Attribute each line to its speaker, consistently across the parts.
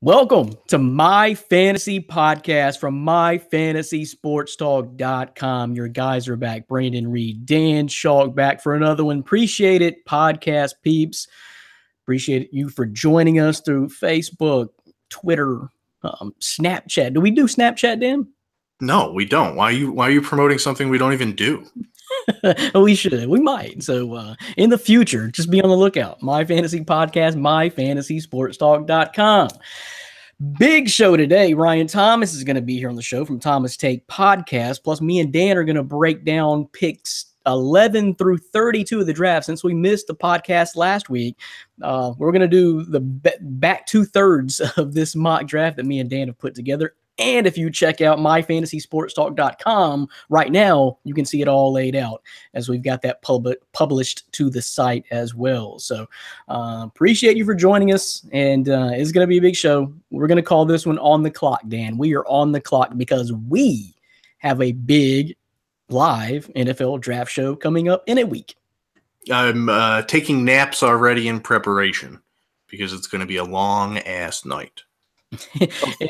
Speaker 1: Welcome to My Fantasy Podcast from MyFantasySportsTalk.com. Your guys are back. Brandon Reed, Dan Schalk back for another one. Appreciate it, podcast peeps. Appreciate you for joining us through Facebook, Twitter, Snapchat. Do we do Snapchat, Dan?
Speaker 2: No, we don't. Why are you promoting something we don't even do?
Speaker 1: We should. We might. So in the future, just be on the lookout. My Fantasy Podcast, MyFantasySportsTalk.com. Big show today. Ryan Thomas is going to be here on the show from Thomas Take Podcast. Plus, me and Dan are going to break down picks 11 through 32 of the draft. Since we missed the podcast last week, we're going to do the back 2/3 of this mock draft that me and Dan have put together. And if you check out myfantasysportstalk.com right now, you can see it all laid out as we've got that published to the site as well. So appreciate you for joining us. And it's going to be a big show. We're going to call this one On the Clock, Dan. We are on the clock because we have a big live NFL draft show coming up in a week.
Speaker 2: I'm taking naps already in preparation because it's going to be a long-ass night.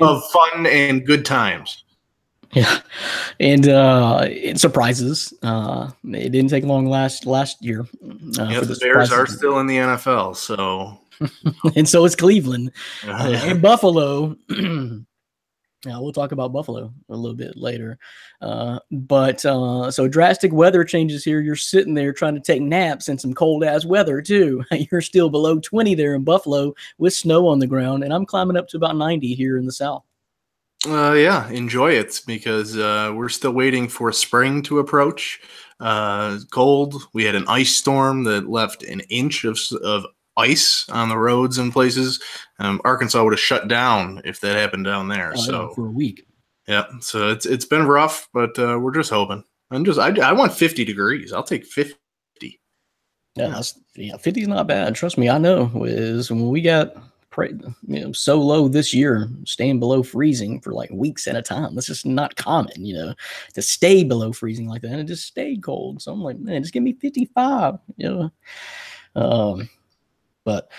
Speaker 2: Of fun and good times.
Speaker 1: Yeah, and it surprises. It didn't take long last year.
Speaker 2: The Bears are still in the NFL, so
Speaker 1: and so is Cleveland and Buffalo. We'll talk about Buffalo a little bit later. But so drastic weather changes here. You're sitting there trying to take naps in some cold ass weather too. You're still below 20 there in Buffalo with snow on the ground, and I'm climbing up to about 90 here in the South.
Speaker 2: Yeah, enjoy it because we're still waiting for spring to approach. Cold. We had an ice storm that left an inch of ice on the roads and places. Arkansas would have shut down if that happened down there.
Speaker 1: For a week.
Speaker 2: Yeah, so it's been rough, but we're just hoping. I want 50 degrees. I'll take 50.
Speaker 1: Yeah, 50 is not bad. Trust me, I know. Is when we got so low this year, staying below freezing for like weeks at a time. That's just not common, to stay below freezing like that. And it just stayed cold. So I'm like, man, just give me 55. But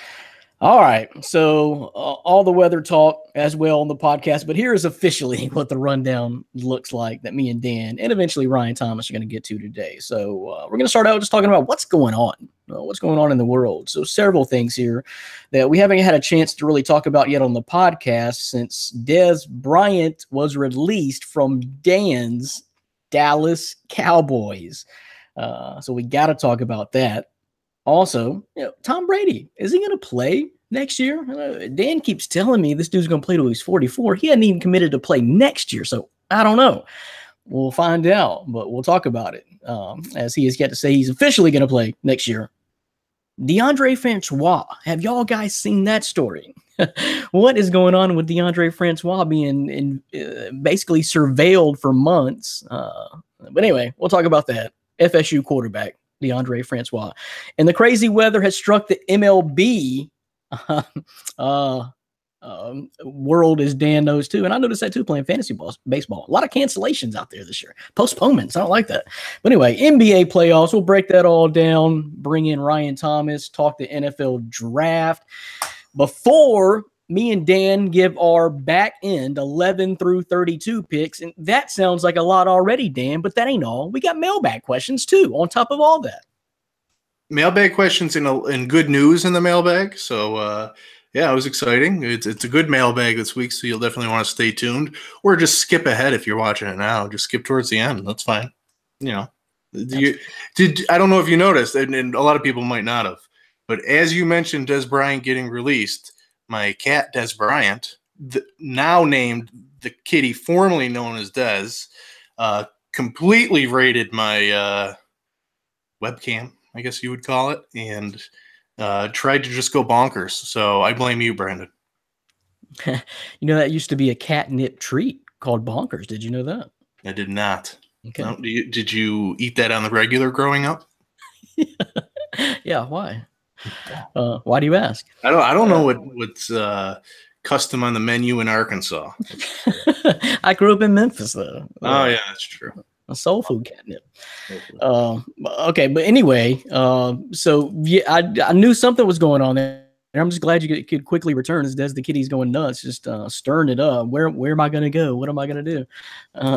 Speaker 1: all right, so all the weather talk as well on the podcast. But here is officially what the rundown looks like that me and Dan and eventually Ryan Thomas are going to get to today. So we're going to start out just talking about what's going on in the world. So several things here that we haven't had a chance to really talk about yet on the podcast since Dez Bryant was released from Dan's Dallas Cowboys. So we got to talk about that. Also, Tom Brady, is he going to play next year? Dan keeps telling me this dude's going to play till he's 44. He hadn't even committed to play next year, so I don't know. We'll find out, but we'll talk about it as he has yet to say he's officially going to play next year. DeAndre Francois, have y'all guys seen that story? What is going on with DeAndre Francois being basically surveilled for months? But anyway, we'll talk about that. FSU quarterback DeAndre Francois. And the crazy weather has struck the MLB world, as Dan knows too. And I noticed that too, playing fantasy baseball. A lot of cancellations out there this year. Postponements. I don't like that. But anyway, NBA playoffs. We'll break that all down. Bring in Ryan Thomas. Talk the NFL draft. Before me and Dan give our back end 11 through 32 picks. And that sounds like a lot already, Dan, but that ain't all. We got mailbag questions too on top of all that.
Speaker 2: Mailbag questions and good news in the mailbag. So, yeah, it was exciting. It's a good mailbag this week, so you'll definitely want to stay tuned. Or just skip ahead if you're watching it now. Just skip towards the end. That's fine. I don't know if you noticed, and a lot of people might not have, but as you mentioned Dez Bryant getting released, my cat, Dez Bryant, now named the kitty formerly known as Dez, completely raided my webcam, I guess you would call it, and tried to just go bonkers. So I blame you, Brandon.
Speaker 1: That used to be a catnip treat called Bonkers. Did you know that?
Speaker 2: I did not.
Speaker 1: Okay.
Speaker 2: No, did you eat that on the regular growing up?
Speaker 1: Yeah, why? Why do you ask?
Speaker 2: I don't know what's custom on the menu in Arkansas.
Speaker 1: I grew up in Memphis, though.
Speaker 2: Oh yeah, that's true.
Speaker 1: A soul food catnip. Okay, but anyway, so yeah, I knew something was going on there. And I'm just glad you could quickly return as Des the Kitty's going nuts, just stirring it up. Where am I going to go? What am I going to do?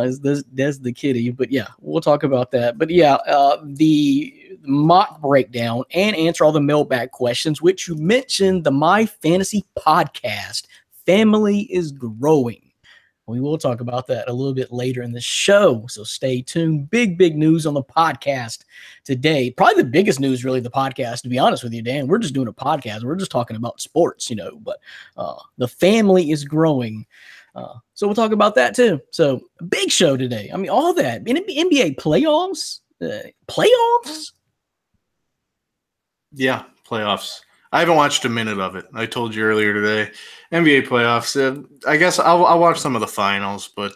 Speaker 1: Is Des the Kitty? But yeah, we'll talk about that. But yeah, the mock breakdown and answer all the mailbag questions, which you mentioned the My Fantasy podcast. Family is growing. We will talk about that a little bit later in the show, so stay tuned. Big news on the podcast today. Probably the biggest news, really, the podcast, to be honest with you, Dan. We're just doing a podcast. We're just talking about sports, but the family is growing. So we'll talk about that, too. So big show today. I mean, all that. NBA playoffs? Playoffs?
Speaker 2: Yeah, playoffs. I haven't watched a minute of it. I told you earlier today. NBA playoffs. I guess I'll watch some of the finals, but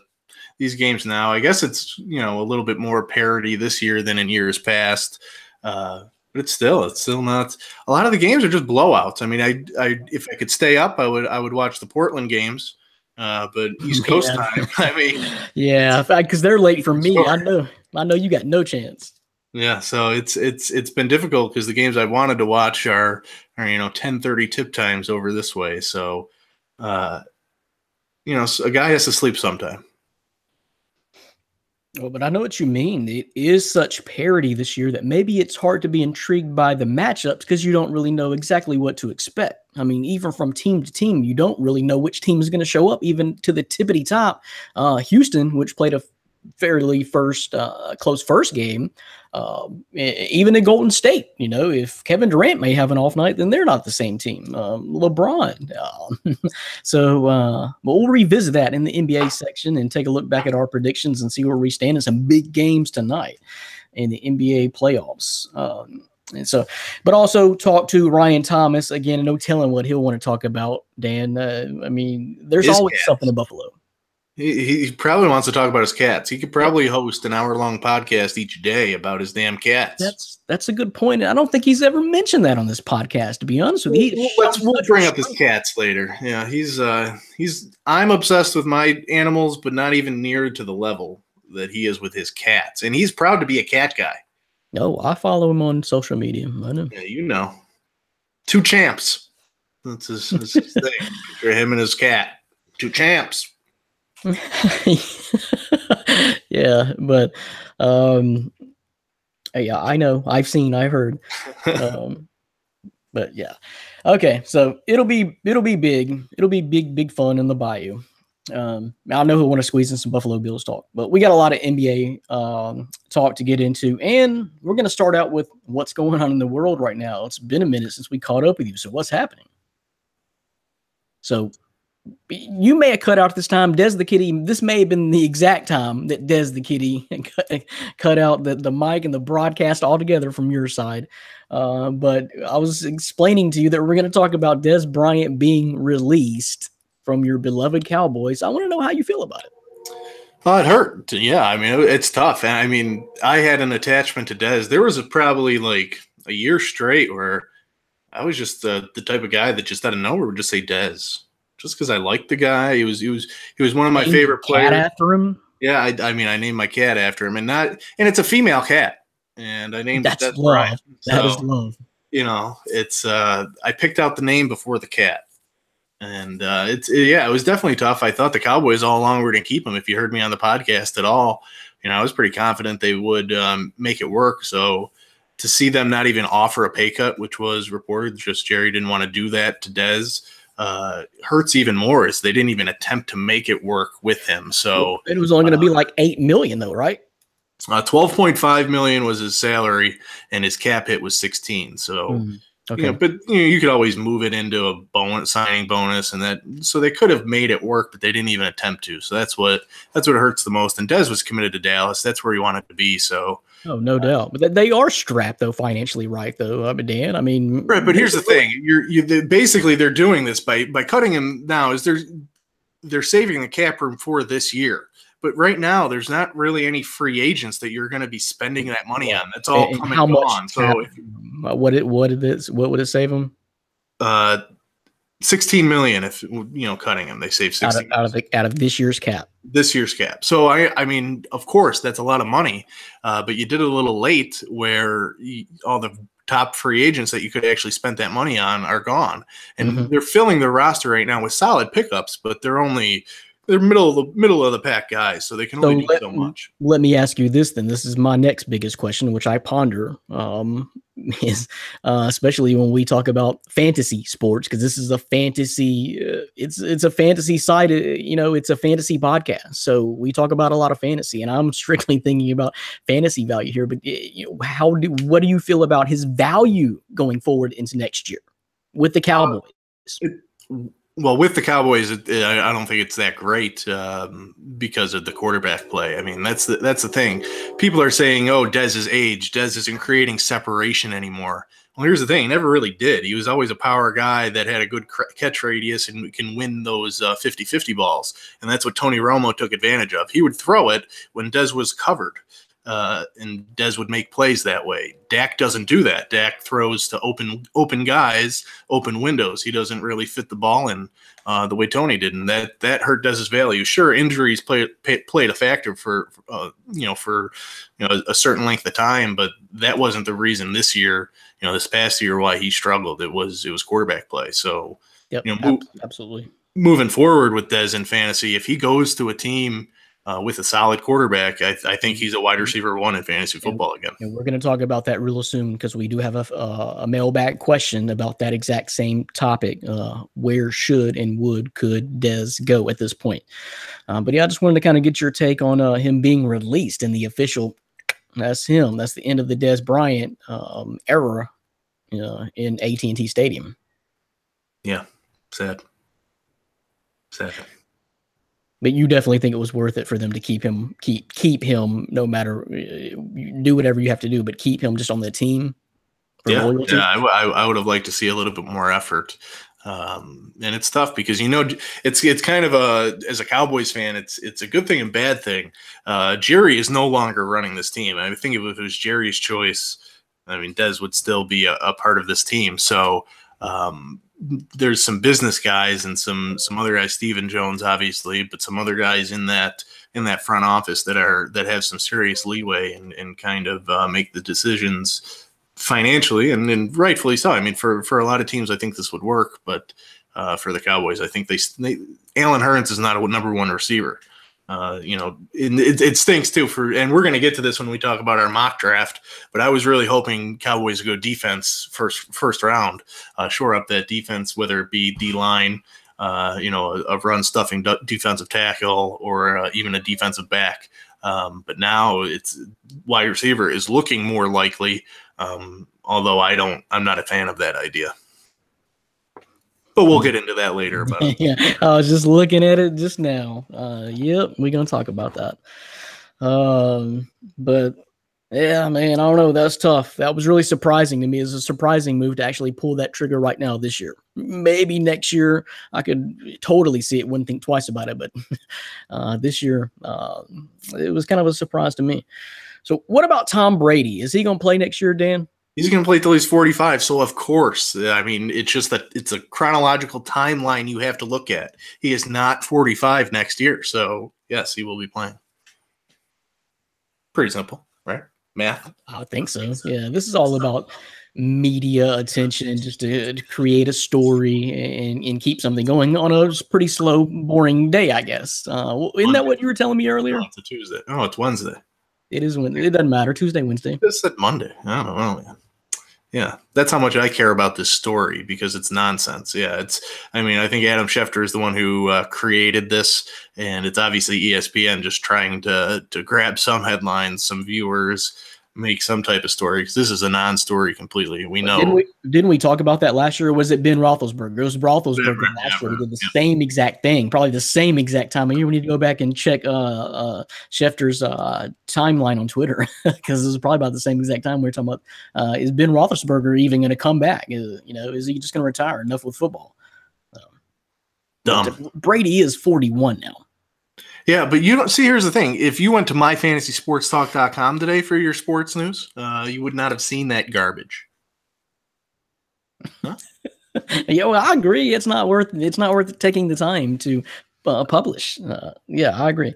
Speaker 2: these games now, I guess it's a little bit more parity this year than in years past. But it's still not. A lot of the games are just blowouts. I mean, I if I could stay up, I would watch the Portland games. But East Coast time. I mean,
Speaker 1: yeah, because they're late for me. I know you got no chance.
Speaker 2: Yeah, so it's been difficult because the games I wanted to watch are 10:30 tip times over this way. So, a guy has to sleep sometime.
Speaker 1: Well, but I know what you mean. It is such parity this year that maybe it's hard to be intrigued by the matchups because you don't really know exactly what to expect. I mean, even from team to team, you don't really know which team is going to show up, even to the tippity top. Houston, which played a fairly close first game, even in Golden State, if Kevin Durant may have an off night, then they're not the same team. LeBron. But we'll revisit that in the NBA section and take a look back at our predictions and see where we stand in some big games tonight in the NBA playoffs. But also talk to Ryan Thomas again. No telling what he'll want to talk about, Dan. I mean, there's always something in Buffalo.
Speaker 2: He probably wants to talk about his cats. He could probably host an hour-long podcast each day about his damn cats.
Speaker 1: That's a good point. I don't think he's ever mentioned that on this podcast, to be honest with you.
Speaker 2: We'll bring up his cats later. Yeah, I'm obsessed with my animals, but not even near to the level that he is with his cats. And he's proud to be a cat guy.
Speaker 1: No, I follow him on social media. I know.
Speaker 2: Yeah, Two champs. That's his thing. Picture him and his cat. Two champs.
Speaker 1: Yeah, but yeah, I know. I've heard. But yeah. Okay, so it'll be big. It'll be big fun in the Bayou. I know he'll want to squeeze in some Buffalo Bills talk, but we got a lot of NBA talk to get into, and we're going to start out with what's going on in the world right now. It's been a minute since we caught up with you, so what's happening? So you may have cut out this time, Des the Kitty. This may have been the exact time that Des the Kitty cut out the mic and the broadcast altogether from your side. But I was explaining to you that we're going to talk about Dez Bryant being released from your beloved Cowboys. I want to know how you feel about it.
Speaker 2: It hurt. Yeah, I mean, it's tough. And I mean, I had an attachment to Dez. There was probably like a year straight where I was just the type of guy that just out of nowhere would just say Dez. Just because I liked the guy, he was one of my favorite players.
Speaker 1: Cat after him?
Speaker 2: Yeah, I mean, I named my cat after him, and it's a female cat, and I named it Dez Bryant.
Speaker 1: That is love.
Speaker 2: It's I picked out the name before the cat, and it was definitely tough. I thought the Cowboys all along were going to keep him. If you heard me on the podcast at all, I was pretty confident they would make it work. So to see them not even offer a pay cut, which was reported, just Jerry didn't want to do that to Dez. Hurts even more is they didn't even attempt to make it work with him. So
Speaker 1: it was only going to be like $8 million though, right?
Speaker 2: $12.5 million was his salary, and his cap hit was 16. So, but you could always move it into a signing bonus, and that. So they could have made it work, but they didn't even attempt to. So that's what hurts the most. And Dez was committed to Dallas. That's where he wanted to be. So.
Speaker 1: Oh, no doubt. But they are strapped though financially, right? Though, Dan. I mean,
Speaker 2: right. But here's the thing: basically they're doing this by cutting him now. Is they're saving the cap room for this year. But right now, there's not really any free agents that you're going to be spending that money on. That's all coming on. So,
Speaker 1: what would it save them?
Speaker 2: $16 million. If cutting him, they save 16
Speaker 1: out of this year's cap.
Speaker 2: This year's cap. So I mean, of course, that's a lot of money. But you did it a little late, where all the top free agents that you could actually spend that money on are gone, and they're filling their roster right now with solid pickups, but they're middle of the pack guys, so they can only do so much.
Speaker 1: Let me ask you this then. This is my next biggest question, which I ponder, is especially when we talk about fantasy sports, because this is a fantasy. It's a fantasy side. It's a fantasy podcast, so we talk about a lot of fantasy, and I'm strictly thinking about fantasy value here. But what do you feel about his value going forward into next year with the Cowboys?
Speaker 2: Well, with the Cowboys, I don't think it's that great because of the quarterback play. I mean, that's the thing. People are saying, "Oh, Dez is aged. Dez isn't creating separation anymore." Well, here's the thing. He never really did. He was always a power guy that had a good catch radius and can win those 50-50 balls. And that's what Tony Romo took advantage of. He would throw it when Dez was covered. And Dez would make plays that way. Dak doesn't do that. Dak throws to open guys, open windows. He doesn't really fit the ball in the way Tony did, and that hurt Dez's value. Sure, injuries played a factor for a certain length of time, but that wasn't the reason this year. This past year, why he struggled. It was quarterback play. So,
Speaker 1: yep, absolutely.
Speaker 2: Moving forward with Dez in fantasy, if he goes to a team with a solid quarterback, I think he's a wide receiver 1 in fantasy football again.
Speaker 1: And we're going to talk about that real soon, because we do have a mailbag question about that exact same topic. Where should and could Dez go at this point? But yeah, I just wanted to kind of get your take on him being released in the official. That's him. That's the end of the Dez Bryant era in AT&T Stadium.
Speaker 2: Yeah, sad.
Speaker 1: But you definitely think it was worth it for them to keep him, no matter, do whatever you have to do, but keep him just on the team.
Speaker 2: Loyalty. I would have liked to see a little bit more effort. And it's tough because, it's kind of as a Cowboys fan, it's a good thing and bad thing. Jerry is no longer running this team. I think if it was Jerry's choice, I mean, Dez would still be a part of this team. So, there's some business guys and some other guys, Stephen Jones, obviously, but some other guys in that front office that have some serious leeway and kind of make the decisions financially and rightfully so. I mean, for a lot of teams, I think this would work, but for the Cowboys, I think Allen Hurns is not a number 1 receiver. It stinks too and we're going to get to this when we talk about our mock draft, but I was really hoping Cowboys would go defense first round, shore up that defense, whether it be D-line, a run stuffing defensive tackle or even a defensive back. But now it's wide receiver is looking more likely. Although I'm not a fan of that idea. But we'll get into that later. But
Speaker 1: yeah, I was just looking at it just now. Yep, we're gonna talk about that. But yeah, man, I don't know. That's tough. That was really surprising to me. It's a surprising move to actually pull that trigger right now this year. Maybe next year I could totally see it. Wouldn't think twice about it. But this year, it was kind of a surprise to me. So what about Tom Brady? Is he gonna play next year, Dan?
Speaker 2: He's going to play till he's 45, so of course. I mean, it's just that it's a chronological timeline you have to look at. He is not 45 next year, so yes, he will be playing. Pretty simple, right? Math?
Speaker 1: I think so. Yeah, this is all about media attention, just to create a story and keep something going on a pretty slow, boring day, I guess. Isn't that what you were telling me earlier?
Speaker 2: No, it's a Tuesday. Oh, it's Wednesday.
Speaker 1: It is Wednesday. It doesn't matter. Tuesday, Wednesday.
Speaker 2: It said Monday. I don't know. Yeah, that's how much I care about this story because it's nonsense. Yeah, I think Adam Schefter is the one who created this, and it's obviously ESPN just trying to grab some headlines, some viewers, make some type of story, because this is a non-story completely. We know.
Speaker 1: Didn't we talk about that last year? Or was it Ben Roethlisberger? It was Roethlisberger last year. He did the same exact thing, probably the same exact time. We need to go back and check Schefter's timeline on Twitter, because it was probably about the same exact time we were talking about. Is Ben Roethlisberger even going to come back? Is he just going to retire? Enough with football.
Speaker 2: Dumb.
Speaker 1: Brady is 41 now.
Speaker 2: Yeah, but you don't see. Here's the thing: if you went to myfantasysportstalk.com today for your sports news, you would not have seen that garbage. Huh?
Speaker 1: Yeah, well, I agree. It's not worth taking the time to publish. Yeah, I agree.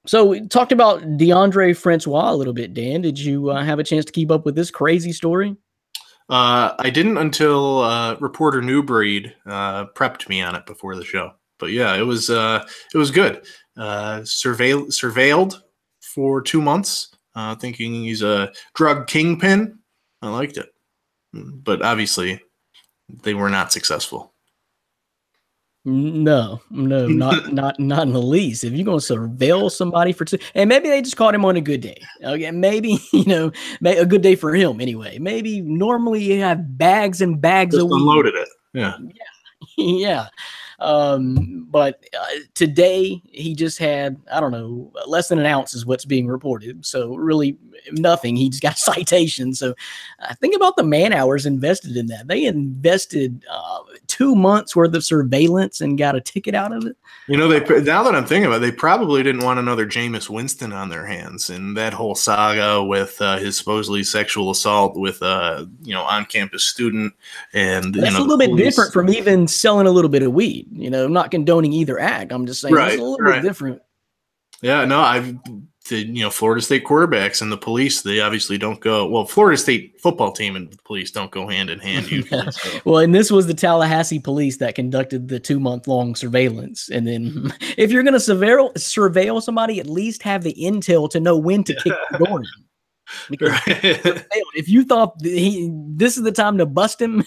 Speaker 1: So we talked about DeAndre Francois a little bit, Dan. Did you have a chance to keep up with this crazy story?
Speaker 2: I didn't until reporter Newbreed prepped me on it before the show. But yeah, it was good. Surveilled for 2 months, thinking he's a drug kingpin. I liked it, but obviously they were not successful.
Speaker 1: No, not in the least. If you're going to surveil somebody for and maybe they just caught him on a good day. Okay, maybe a good day for him anyway. Maybe normally you have bags and bags
Speaker 2: Just
Speaker 1: of weed.
Speaker 2: Unloaded it. Yeah.
Speaker 1: Yeah. But today he just had, I don't know, less than an ounce is what's being reported. So really nothing. He just got citations. So think about the man hours invested in that. They invested 2 months worth of surveillance and got a ticket out of it.
Speaker 2: Now that I'm thinking about it, they probably didn't want another Jameis Winston on their hands, and that whole saga with his supposedly sexual assault with on-campus student, and
Speaker 1: that's a little bit different from even selling a little bit of weed. I'm not condoning either act. I'm just saying it's a little bit different.
Speaker 2: Yeah, no, Florida State quarterbacks and the police, they obviously don't go. Well, Florida State football team and the police don't go hand in hand usually. So.
Speaker 1: Well, and this was the Tallahassee police that conducted the 2-month-long surveillance. And then if you're going to surveil somebody, at least have the intel to know when to kick the door in. Because if you thought this is the time to bust him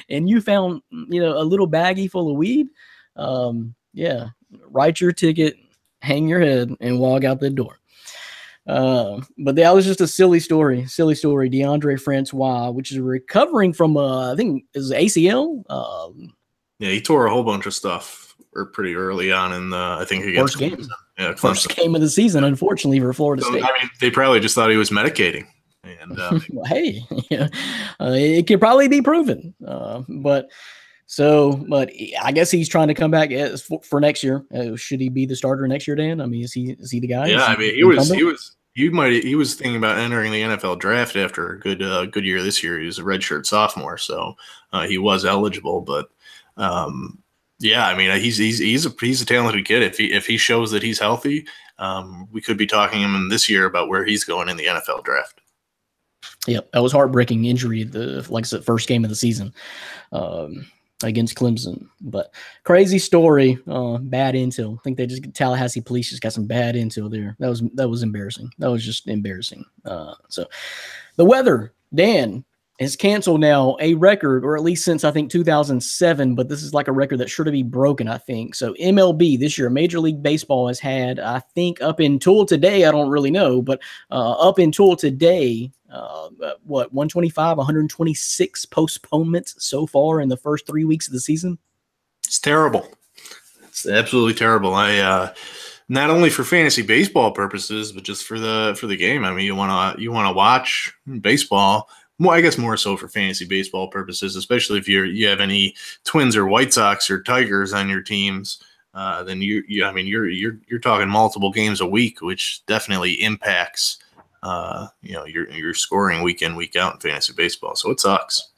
Speaker 1: and you found a little baggie full of weed, write your ticket, hang your head, and walk out the door. But that was just a silly story. DeAndre Francois, which is recovering from I think is ACL.
Speaker 2: He tore a whole bunch of stuff pretty early on in the, I think, against
Speaker 1: first game. Yeah, first game of the season, unfortunately, for Florida State.
Speaker 2: I mean, they probably just thought he was medicating. And
Speaker 1: well, hey, it could probably be proven. But I guess he's trying to come back for next year. Should he be the starter next year, Dan? I mean, is he the guy?
Speaker 2: Yeah, I mean, he was thinking about entering the NFL draft after a good year this year. He was a redshirt sophomore, so he was eligible. But yeah, I mean, he's a talented kid. If he shows that he's healthy, we could be talking him this year about where he's going in the NFL draft.
Speaker 1: Yep, that was heartbreaking injury. Like I said, first game of the season against Clemson. But crazy story. Bad intel. I think Tallahassee police just got some bad intel there. That was embarrassing. That was just embarrassing. So the weather, Dan, has canceled now a record, or at least since I think 2007, but this is like a record that's sure to be broken, I think. So MLB this year, Major League Baseball has had, I think up until today, I don't really know, but up until today, 125, 126 postponements so far in the first 3 weeks of the season.
Speaker 2: It's terrible. It's absolutely terrible. Not only for fantasy baseball purposes, but just for the game. I mean, you want to watch baseball. I guess more so for fantasy baseball purposes, especially if you have any Twins or White Sox or Tigers on your teams. Then you're talking multiple games a week, which definitely impacts your scoring week in, week out in fantasy baseball. So it sucks.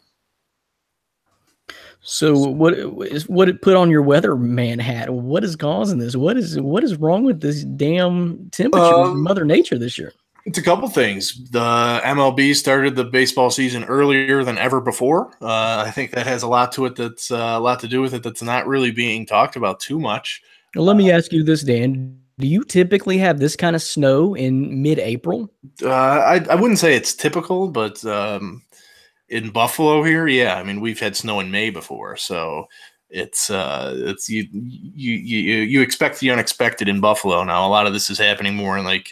Speaker 1: So what it put on your weatherman hat? What is causing this? What is wrong with this damn temperature, Mother Nature this year?
Speaker 2: It's a couple things. The MLB started the baseball season earlier than ever before. I think that has a lot to it. That's a lot to do with it. That's not really being talked about too much.
Speaker 1: Well, let me ask you this, Dan. Do you typically have this kind of snow in mid-April?
Speaker 2: I wouldn't say it's typical, but in Buffalo here, yeah. I mean, we've had snow in May before, so it's you expect the unexpected in Buffalo. Now, a lot of this is happening more in like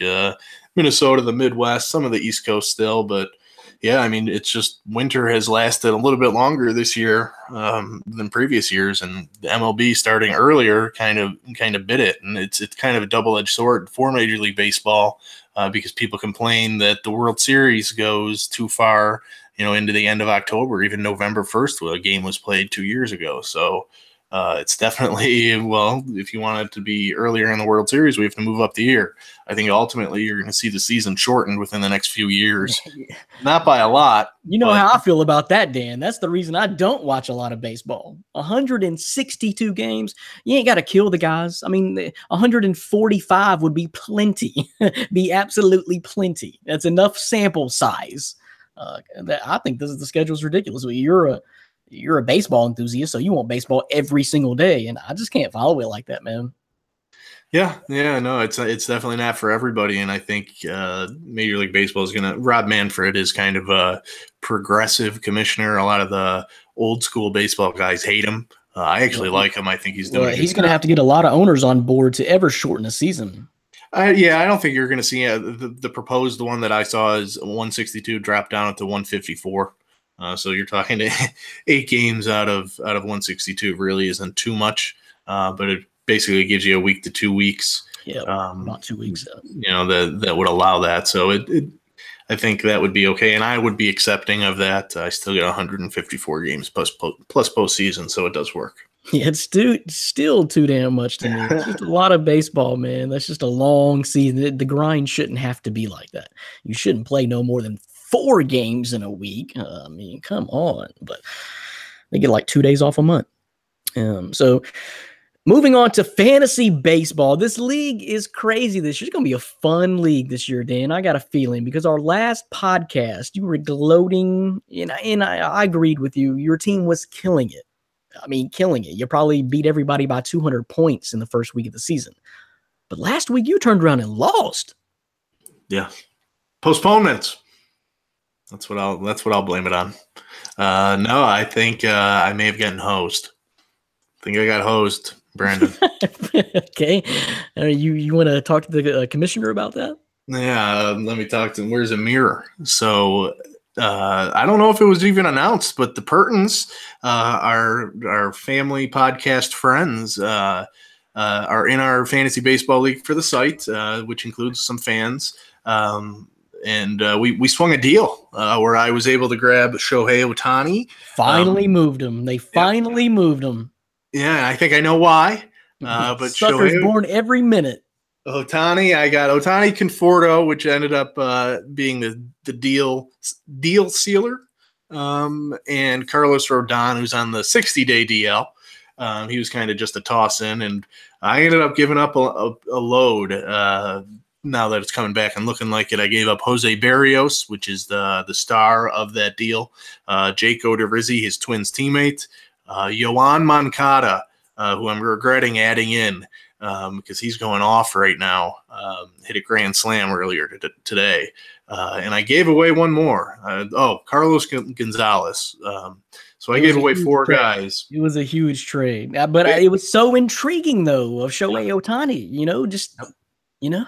Speaker 2: Minnesota, the Midwest, some of the East Coast still, but yeah, I mean, it's just winter has lasted a little bit longer this year than previous years, and the MLB starting earlier kind of bit it, and it's kind of a double-edged sword for Major League Baseball because people complain that the World Series goes too far, into the end of October, even November 1st, when a game was played 2 years ago. So It's definitely, well, if you want it to be earlier in the World Series, we have to move up the year. I think ultimately you're going to see the season shortened within the next few years. Not by a lot.
Speaker 1: You know how I feel about that, Dan. That's the reason I don't watch a lot of baseball. 162 games. You ain't got to kill the guys. I mean, 145 would be plenty, be absolutely plenty. That's enough sample size. I think the schedule is ridiculous. You're a baseball enthusiast, so you want baseball every single day, and I just can't follow it like that, man.
Speaker 2: Yeah, no, it's definitely not for everybody, and I think Major League Baseball is going to. Rob Manfred is kind of a progressive commissioner. A lot of the old school baseball guys hate him. I actually like him. I think he's doing.
Speaker 1: He's going to have to get a lot of owners on board to ever shorten a season.
Speaker 2: I don't think you're going to see the proposed one that I saw is 162 drop down to 154. So you're talking to 8 games out of 162 really isn't too much, but it basically gives you a week to 2 weeks.
Speaker 1: Yeah, about 2 weeks.
Speaker 2: That would allow that. So I think that would be okay, and I would be accepting of that. I still get 154 games plus postseason, so it does work.
Speaker 1: Yeah, it's still too damn much to me. It's just a lot of baseball, man. That's just a long season. The grind shouldn't have to be like that. You shouldn't play no more than 4 games in a week. I mean, come on. But they get like 2 days off a month. So moving on to fantasy baseball. This league is crazy this year. It's going to be a fun league this year, Dan. I got a feeling because our last podcast, you were gloating, and I agreed with you. Your team was killing it. I mean, killing it. You probably beat everybody by 200 points in the first week of the season. But last week, you turned around and lost.
Speaker 2: Yeah. Postponements. That's what I'll blame it on. No, I think I may have gotten hosed. I think I got hosed, Brandon.
Speaker 1: Okay. You want to talk to the commissioner about that?
Speaker 2: Yeah, let me talk to him. Where's Amir? So I don't know if it was even announced, but the Purtons, our family podcast friends, are in our fantasy baseball league for the site, which includes some fans. And we swung a deal where I was able to grab Shohei Ohtani.
Speaker 1: Finally moved him. They finally moved him.
Speaker 2: Yeah, I think I know why. But
Speaker 1: Sucker's born every minute.
Speaker 2: Ohtani, I got Ohtani Conforto, which ended up being the deal sealer, and Carlos Rodon, who's on the 60-day DL. He was kind of just a toss in, and I ended up giving up a load. Now that it's coming back and looking like it, I gave up Jose Barrios, which is the star of that deal. Jake Odorizzi, his Twins teammate. Yoan Moncada, who I'm regretting adding in because he's going off right now. Hit a grand slam earlier today. And I gave away one more. Carlos Gonzalez. So I gave away 4 guys.
Speaker 1: It was a huge trade. But it was so intriguing, though, of Shohei Ohtani,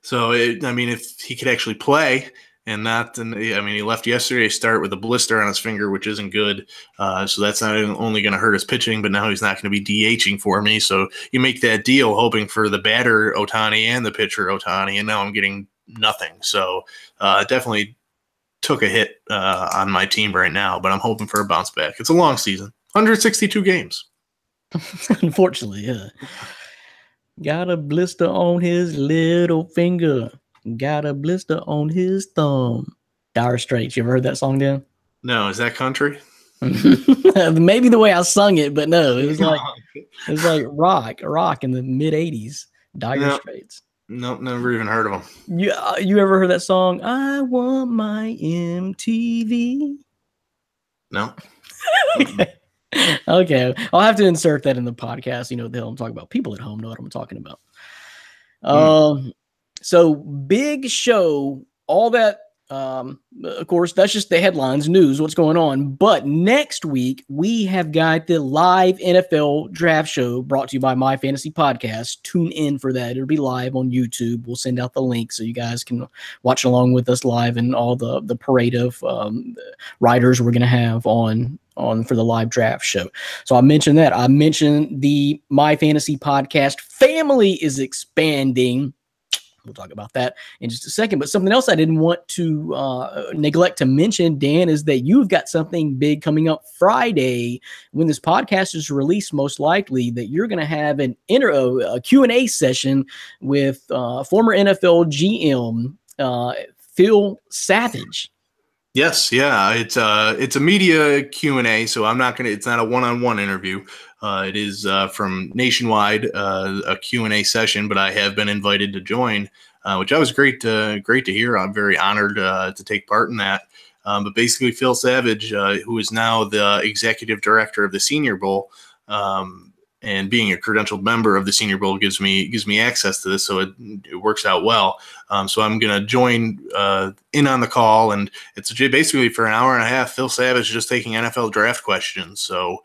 Speaker 2: So, if he could actually play and not – he left yesterday start with a blister on his finger, which isn't good. So that's not only going to hurt his pitching, but now he's not going to be DHing for me. So you make that deal hoping for the batter Ohtani and the pitcher Ohtani, and now I'm getting nothing. So definitely took a hit on my team right now, but I'm hoping for a bounce back. It's a long season, 162 games.
Speaker 1: Unfortunately, yeah. Got a blister on his little finger. Got a blister on his thumb. Dire Straits. You ever heard that song, Dan?
Speaker 2: No, is that country?
Speaker 1: Maybe the way I sung it, but no, it was like rock in the mid '80s. Dire Straits.
Speaker 2: Nope, never even heard of them.
Speaker 1: You ever heard that song? I want my MTV.
Speaker 2: No.
Speaker 1: Okay, I'll have to insert that in the podcast. You know the hell I'm talking about. People at home know what I'm talking about. So big show, all that. Of course, that's just the headlines, news, what's going on. But next week, we have got the live NFL draft show brought to you by My Fantasy Podcast. Tune in for that. It'll be live on YouTube. We'll send out the link so you guys can watch along with us live and all the parade of writers we're going to have on for the live draft show. So I mentioned that. I mentioned the My Fantasy Podcast family is expanding. We'll talk about that in just a second. But something else I didn't want to neglect to mention, Dan, is that you've got something big coming up Friday when this podcast is released, most likely, that you're going to have a Q&A session with former NFL GM Phil Savage.
Speaker 2: Yes, yeah, it's a media Q&A, so it's not a one-on-one interview. It is from Nationwide, a Q&A session, but I have been invited to join, which I was great to hear. I'm very honored to take part in that. But basically, Phil Savage, who is now the executive director of the Senior Bowl, and being a credentialed member of the Senior Bowl gives me access to this, so it works out well. So I'm going to join in on the call, and it's basically for an hour and a half. Phil Savage just taking NFL draft questions. So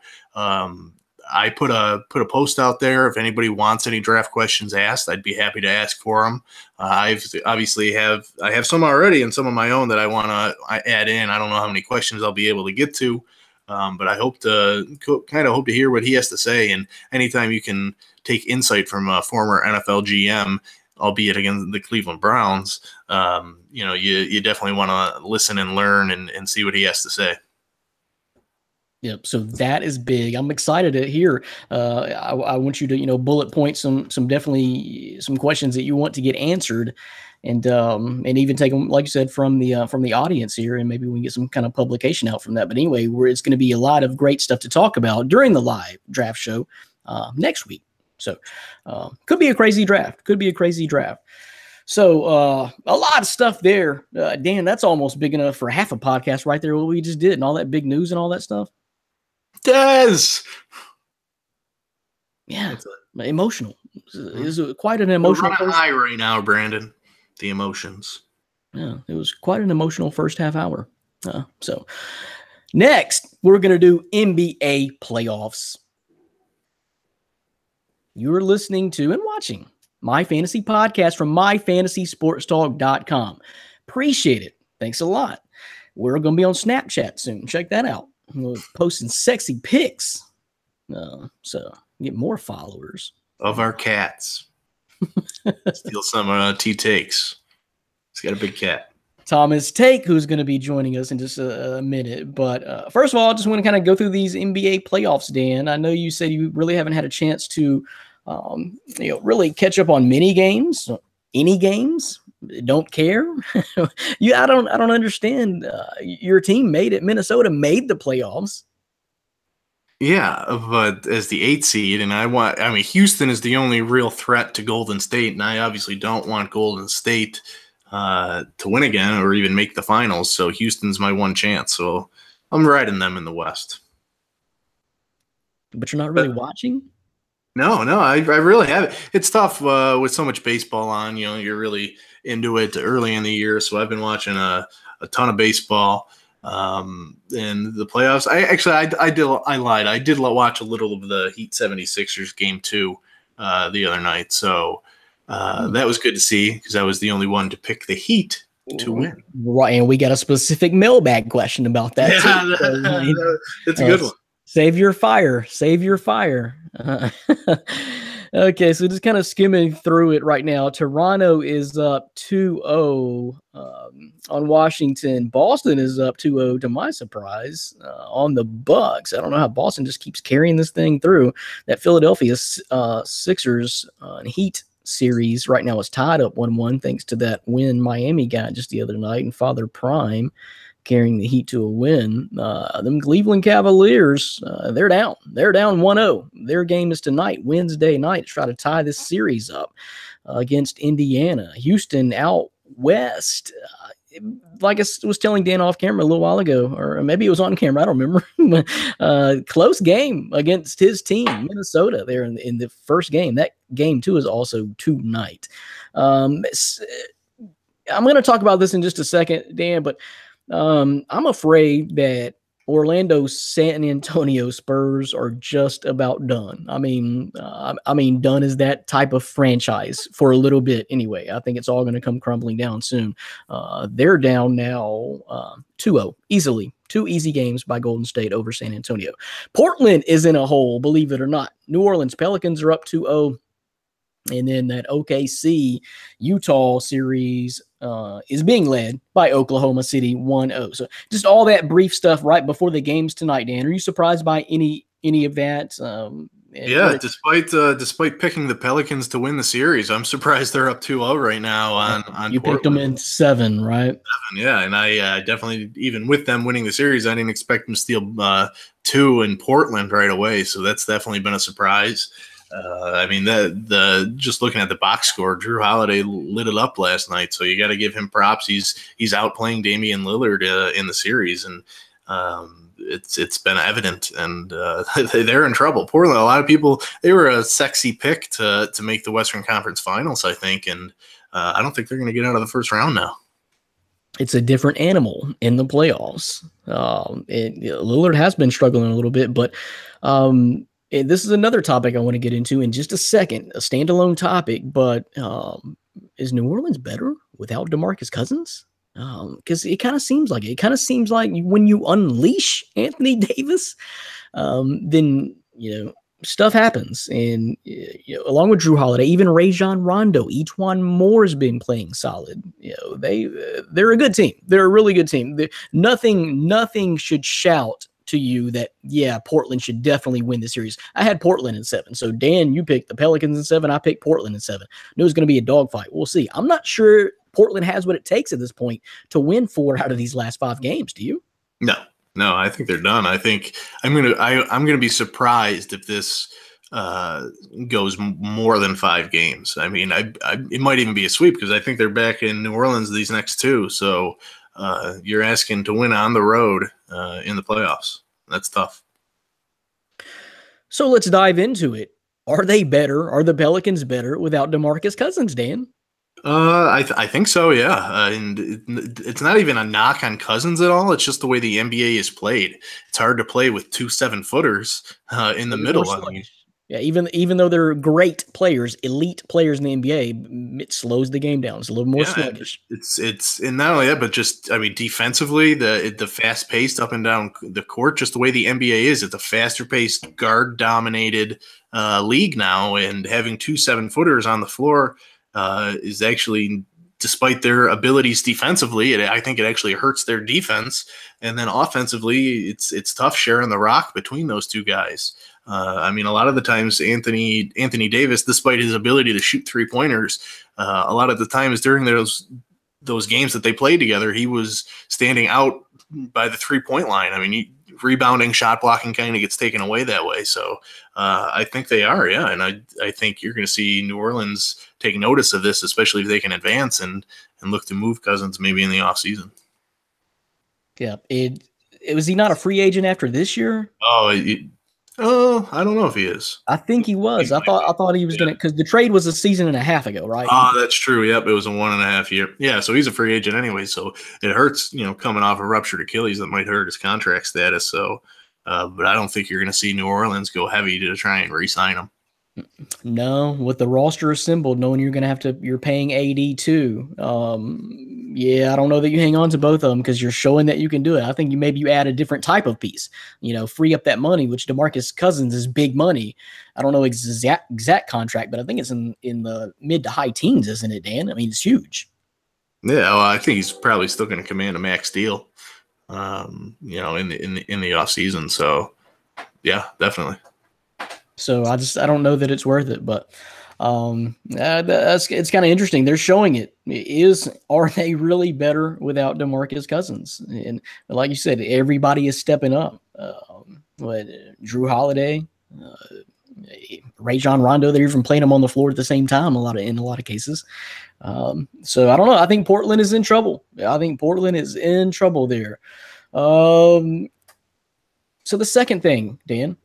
Speaker 2: I put a post out there. If anybody wants any draft questions asked, I'd be happy to ask for them. I have some already and some of my own that I want to add in. I don't know how many questions I'll be able to get to. But I hope to hear what he has to say. And anytime you can take insight from a former NFL GM, albeit against the Cleveland Browns, you definitely want to listen and learn and see what he has to say.
Speaker 1: Yep. So that is big. I'm excited to hear. I want you to, bullet point some definitely some questions that you want to get answered. And even take them, like you said, from the audience here, and maybe we can get some kind of publication out from that. But anyway, it's going to be a lot of great stuff to talk about during the live draft show next week. So could be a crazy draft. So a lot of stuff there. Dan, that's almost big enough for half a podcast right there, what we just did, and all that big news and all that stuff.
Speaker 2: Des!
Speaker 1: Yeah, emotional. It's quite an emotional.
Speaker 2: We're on a high right now, Brandon. The emotions.
Speaker 1: Yeah, it was quite an emotional first half hour. So next, we're going to do NBA playoffs. You're listening to and watching My Fantasy Podcast from myfantasysportstalk.com. Appreciate it. Thanks a lot. We're going to be on Snapchat soon. Check that out. We're posting sexy pics. So get more followers.
Speaker 2: Of our cats. Steal some T takes. He's got a big cat.
Speaker 1: Thomas Take, who's going to be joining us in just a minute. But first of all, I just want to kind of go through these NBA playoffs, Dan. I know you said you really haven't had a chance to, really catch up on many games, any games. Don't care. I don't understand. Your team Minnesota made the playoffs.
Speaker 2: Yeah, but as the 8th seed, and Houston is the only real threat to Golden State, and I obviously don't want Golden State to win again or even make the finals. So Houston's my one chance. So I'm riding them in the West.
Speaker 1: But you're not really watching?
Speaker 2: No, I really haven't. It's tough with so much baseball on. You're really into it early in the year. So I've been watching a ton of baseball. And the playoffs, I lied. I did watch a little of the Heat 76ers game 2 the other night. So that was good to see because I was the only one to pick the Heat to win.
Speaker 1: Right, and we got a specific mailbag question about that.
Speaker 2: Yeah, that's a good one.
Speaker 1: Save your fire. Okay, so just kind of skimming through it right now. Toronto is up 2-0 on Washington. Boston is up 2-0 to my surprise on the Bucks. I don't know how Boston just keeps carrying this thing through. That Philadelphia Sixers Heat series right now is tied up 1-1 thanks to that win Miami got just the other night, and Father Prime carrying the Heat to a win. Them Cleveland Cavaliers, they're down 1-0. Their game is tonight, Wednesday night, to try to tie this series up against Indiana. Houston out west. Like I was telling Dan off camera a little while ago, or maybe it was on camera, I don't remember. Close game against his team, Minnesota, there in the first game. That game, too, is also tonight. I'm going to talk about this in just a second, Dan, but I'm afraid that Orlando San Antonio Spurs are just about done. I mean, done is that type of franchise for a little bit anyway. I think it's all going to come crumbling down soon. They're down now 2-0 easily. 2 easy games by Golden State over San Antonio. Portland is in a hole, believe it or not. New Orleans Pelicans are up 2-0. And then that OKC Utah series is being led by Oklahoma City 1-0. So just all that brief stuff right before the games tonight, Dan. Are you surprised by any of that?
Speaker 2: Yeah, despite picking the Pelicans to win the series, I'm surprised they're up 2-0 right now on
Speaker 1: you
Speaker 2: Portland.
Speaker 1: Picked them in 7, right?
Speaker 2: 7, yeah, and I definitely, even with them winning the series, I didn't expect them to steal 2 in Portland right away. So that's definitely been a surprise. I mean, just looking at the box score, Drew Holiday lit it up last night. So you got to give him props. He's outplaying Damian Lillard in the series, and it's been evident, and they're in trouble. Portland, a lot of people, they were a sexy pick to make the Western Conference Finals, I think, and I don't think they're going to get out of the first round now.
Speaker 1: It's a different animal in the playoffs. Lillard has been struggling a little bit, but this is another topic I want to get into in just a second, a standalone topic. But is New Orleans better without DeMarcus Cousins? Because it kind of seems like when you unleash Anthony Davis, then stuff happens. And along with Drew Holiday, even Rajon Rondo, E'Twaun Moore's been playing solid. They're a good team. They're a really good team. Nothing should shout to you that Portland should definitely win the series. I had Portland in 7. So Dan, you picked the Pelicans in 7. I picked Portland in 7. Knew it was going to be a dogfight. We'll see. I'm not sure Portland has what it takes at this point to win 4 out of these last 5 games. Do you?
Speaker 2: No, I think they're done. I think I'm gonna be surprised if this goes more than 5 games. I mean, it might even be a sweep because I think they're back in New Orleans these next 2. So you're asking to win on the road in the playoffs. That's tough.
Speaker 1: So let's dive into it. Are they better? Are the Pelicans better without DeMarcus Cousins, Dan?
Speaker 2: I think so, yeah. And it's not even a knock on Cousins at all. It's just the way the NBA is played. It's hard to play with 2 7-footers in the middle. I mean,
Speaker 1: yeah, even though they're great players, elite players in the NBA, it slows the game down. It's a little more sluggish.
Speaker 2: It's and not only that, but just defensively, the fast paced up and down the court, just the way the NBA is. It's a faster paced, guard dominated league now, and having 2 7-footers on the floor is actually, despite their abilities defensively, I think it actually hurts their defense. And then offensively, it's tough sharing the rock between those 2 guys. I mean, a lot of the times Anthony Davis, despite his ability to shoot 3-pointers, a lot of the times during those games that they played together, he was standing out by the 3-point line. I mean, rebounding, shot blocking kind of gets taken away that way. So I think they are, yeah. And I think you're going to see New Orleans take notice of this, especially if they can advance and look to move Cousins maybe in the offseason.
Speaker 1: Yeah. Was he not a free agent after this year?
Speaker 2: I don't know if he is.
Speaker 1: I think he was. I thought he was going to, because the trade was a season and a half ago, right?
Speaker 2: That's true. Yep, it was a 1.5 year. Yeah, so he's a free agent anyway. So it hurts, coming off a ruptured Achilles, that might hurt his contract status. So, but I don't think you're going to see New Orleans go heavy to try and re-sign him.
Speaker 1: No, with the roster assembled, knowing you're paying AD too. I don't know that you hang on to both of them because you're showing that you can do it. I think you add a different type of piece, free up that money, which DeMarcus Cousins is big money. I don't know exact contract, but I think it's in the mid to high teens, isn't it, Dan? I mean, it's huge.
Speaker 2: Yeah, well, I think he's probably still going to command a max deal, in the off season. So, yeah, definitely.
Speaker 1: So I don't know that it's worth it, but it's kind of interesting. They're showing it. Are they really better without DeMarcus Cousins? And like you said, everybody is stepping up. Drew Holiday, Rajon Rondo, they're even playing them on the floor at the same time in a lot of cases. So I don't know. I think Portland is in trouble. There. So the second thing, Dan.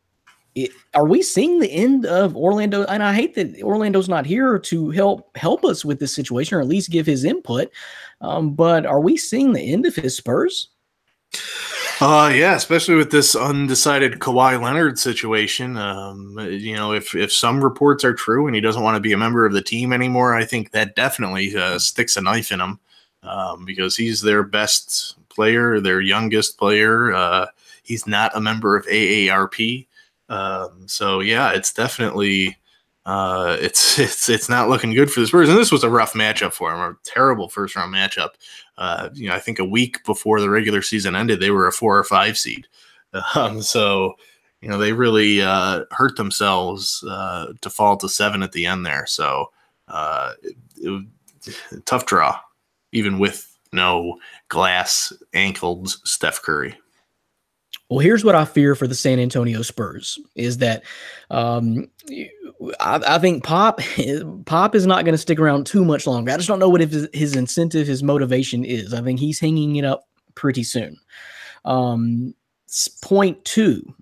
Speaker 1: Are we seeing the end of Orlando? And I hate that Orlando's not here to help us with this situation, or at least give his input. But are we seeing the end of his Spurs?
Speaker 2: Yeah, especially with this undecided Kawhi Leonard situation. If some reports are true and he doesn't want to be a member of the team anymore, I think that definitely sticks a knife in him because he's their best player, their youngest player. He's not a member of AARP. So yeah, it's definitely It's not looking good for the Spurs. And this was a rough matchup for them, a terrible first round matchup. I think a week before the regular season ended, they were a 4 or 5 seed. So they really hurt themselves to fall to 7 at the end there. So it was a tough draw, even with no glass-ankled Steph Curry.
Speaker 1: Well, here's what I fear for the San Antonio Spurs is that I think Pop is not going to stick around too much longer. I just don't know what his incentive, his motivation is. I think he's hanging it up pretty soon. Point 2,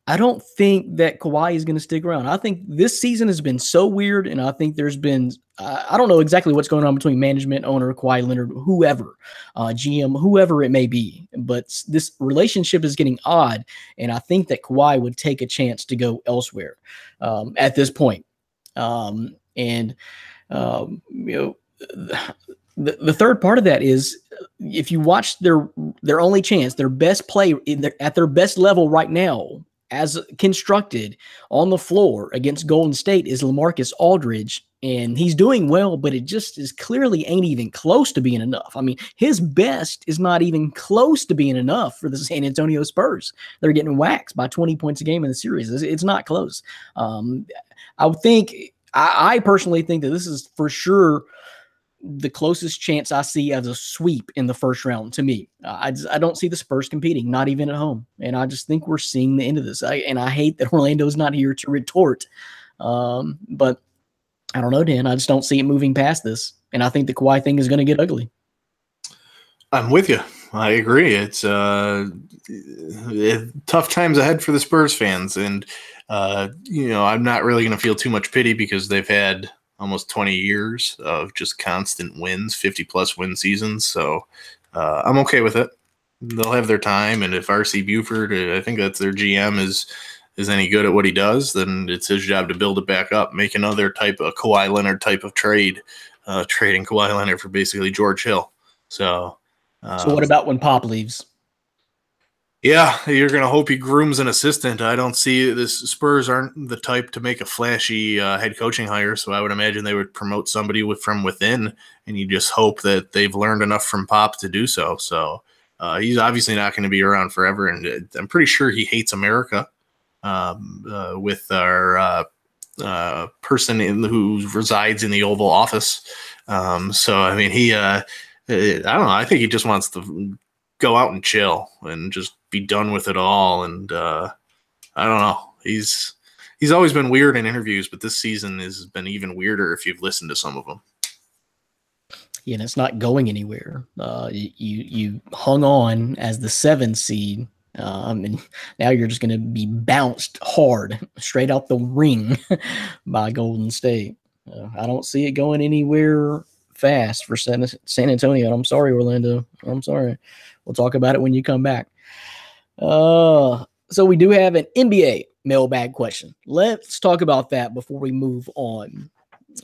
Speaker 1: I don't think that Kawhi is going to stick around. I think this season has been so weird, and I think there's been I don't know exactly what's going on between management, owner, Kawhi Leonard, whoever, GM, whoever it may be. But this relationship is getting odd, and I think that Kawhi would take a chance to go elsewhere at this point. The third part of that is if you watch their only chance, their best play at their best level right now, as constructed on the floor against Golden State, is LaMarcus Aldridge. And he's doing well, but it just is clearly ain't even close to being enough. I mean, his best is not even close to being enough for the San Antonio Spurs. They're getting waxed by 20 points a game in the series. It's not close. I personally think that this is for sure the closest chance I see as a sweep in the first round to me. I don't see the Spurs competing, not even at home. And I just think we're seeing the end of this. I hate that Orlando's not here to retort. But I don't know, Dan. I just don't see it moving past this. And I think the Kawhi thing is going to get ugly.
Speaker 2: I'm with you. I agree. It's tough times ahead for the Spurs fans. And, I'm not really going to feel too much pity because they've had almost 20 years of just constant wins, 50-plus win seasons. So I'm okay with it. They'll have their time. And if R.C. Buford, I think that's their GM, is any good at what he does, then it's his job to build it back up, make another type of Kawhi Leonard type of trade, trading Kawhi Leonard for basically George Hill. So
Speaker 1: what about when Pop leaves?
Speaker 2: Yeah, you're going to hope he grooms an assistant. I don't see this. Spurs aren't the type to make a flashy head coaching hire, so I would imagine they would promote somebody from within, and you just hope that they've learned enough from Pop to do so. So he's obviously not going to be around forever, and I'm pretty sure he hates America. With our person who resides in the Oval Office. So, I mean, I don't know. I think he just wants to go out and chill and just be done with it all. And I don't know. He's always been weird in interviews, but this season has been even weirder if you've listened to some of them.
Speaker 1: Yeah, and it's not going anywhere. You hung on as the 7 seed. And now you're just going to be bounced hard straight out the ring by Golden State. I don't see it going anywhere fast for San Antonio. I'm sorry, Orlando. I'm sorry. We'll talk about it when you come back. So we do have an NBA mailbag question. Let's talk about that before we move on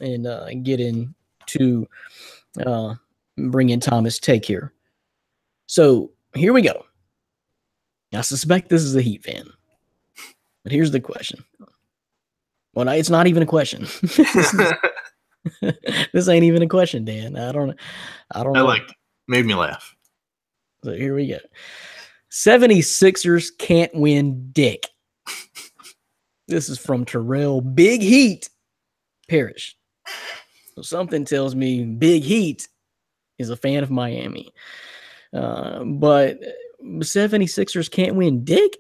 Speaker 1: and get into bring in Thomas' take here. So here we go. I suspect this is a Heat fan, but here's the question. Well, it's not even a question. This ain't even a question, Dan. I don't know.
Speaker 2: Made me laugh.
Speaker 1: So here we go. 76ers can't win dick. This is from Terrell Big Heat Parrish. So something tells me Big Heat is a fan of Miami. But 76ers can't win dick?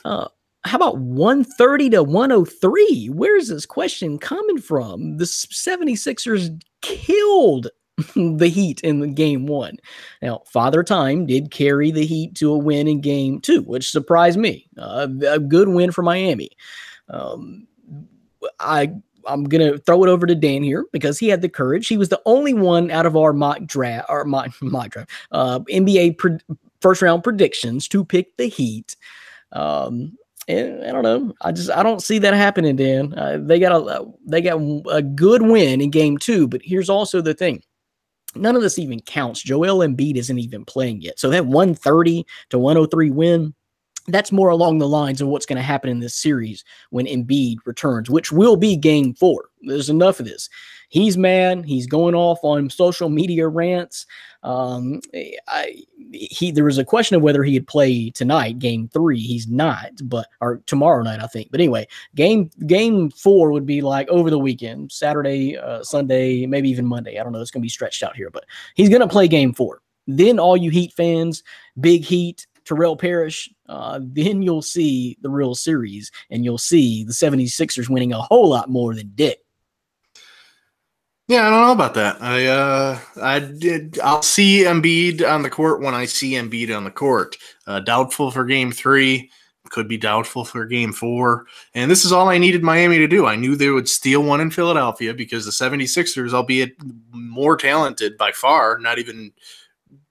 Speaker 1: How about 130 to 103? Where's this question coming from? The 76ers killed the Heat in the game 1. Now, Father Time did carry the Heat to a win in game 2, which surprised me. A good win for Miami. I'm going to throw it over to Dan here because he had the courage. He was the only one out of our mock draft, NBA first round predictions to pick the Heat. And I don't know. I don't see that happening, Dan. They got a good win in game 2, but here's also the thing. None of this even counts. Joel Embiid isn't even playing yet. So that 130 to 103 win, that's more along the lines of what's going to happen in this series when Embiid returns, which will be game 4. There's enough of this. He's mad. He's going off on social media rants. There was a question of whether he'd play tonight, game 3. He's not, or tomorrow night, I think. But anyway, game 4 would be like over the weekend, Saturday, Sunday, maybe even Monday. I don't know. It's going to be stretched out here, but he's going to play game 4. Then all you Heat fans, big Heat, Terrell Parrish, then you'll see the real series, and you'll see the 76ers winning a whole lot more than Dick.
Speaker 2: Yeah, I don't know about that. I'll see Embiid on the court when I see Embiid on the court. Doubtful for game 3, could be doubtful for game 4. And this is all I needed Miami to do. I knew they would steal one in Philadelphia because the 76ers, albeit more talented by far, not even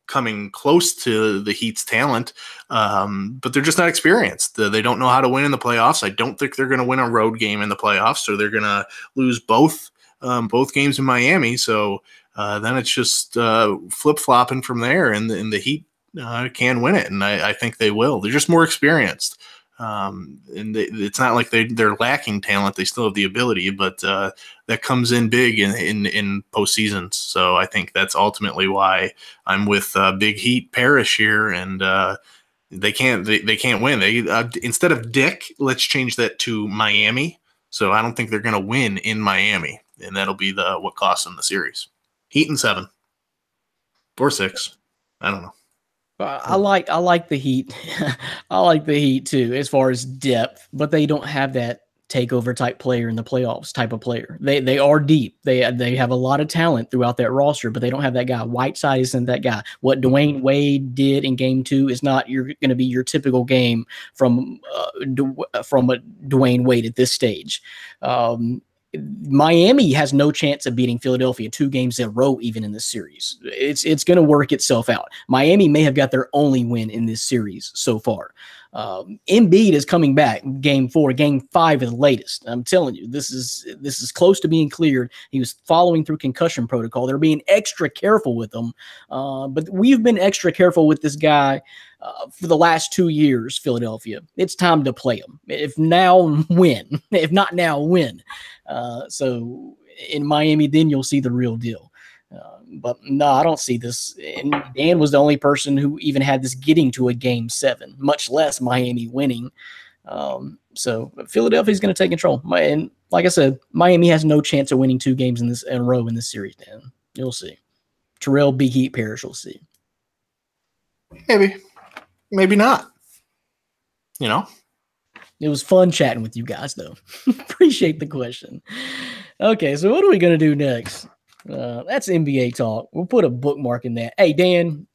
Speaker 2: coming close to the Heat's talent, but they're just not experienced. They don't know how to win in the playoffs. I don't think they're going to win a road game in the playoffs, so they're going to lose both games in Miami. So then it's just flip-flopping from there, and the Heat can win it, and I think they will. They're just more experienced. And it's not like they're lacking talent. They still have the ability, but that comes in big in postseasons. So I think that's ultimately why I'm with Big Heat Parrish here, and they can't win. They instead of Dick, let's change that to Miami. So I don't think they're going to win in Miami, and that'll be what costs them the series. Heat in 7 or 6. I don't know.
Speaker 1: I like the Heat. I like the Heat too, as far as depth, but they don't have that takeover type player in the playoffs type of player. They are deep. They have a lot of talent throughout that roster, but they don't have that guy. Whiteside isn't that guy. What Dwayne Wade did in game 2 is not going to be your typical game from a Dwayne Wade at this stage. Miami has no chance of beating Philadelphia 2 games in a row, even in this series. It's going to work itself out. Miami may have got their only win in this series so far. Embiid is coming back game 4, game 5 is the latest. I'm telling you, this is close to being cleared. He was following through concussion protocol. They're being extra careful with him. But we've been extra careful with this guy for the last 2 years, Philadelphia. It's time to play him. If now, win. If not now, win. So in Miami, then you'll see the real deal. But no, I don't see this. And Dan was the only person who even had this getting to a game 7, much less Miami winning. So Philadelphia is going to take control. And like I said, Miami has no chance of winning 2 games in a row in this series, Dan. You'll see. Terrell Big Heat Parrish will see.
Speaker 2: Maybe not. You know?
Speaker 1: It was fun chatting with you guys, though. Appreciate the question. Okay, so what are we going to do next? That's NBA talk. We'll put a bookmark in that. Hey, Dan,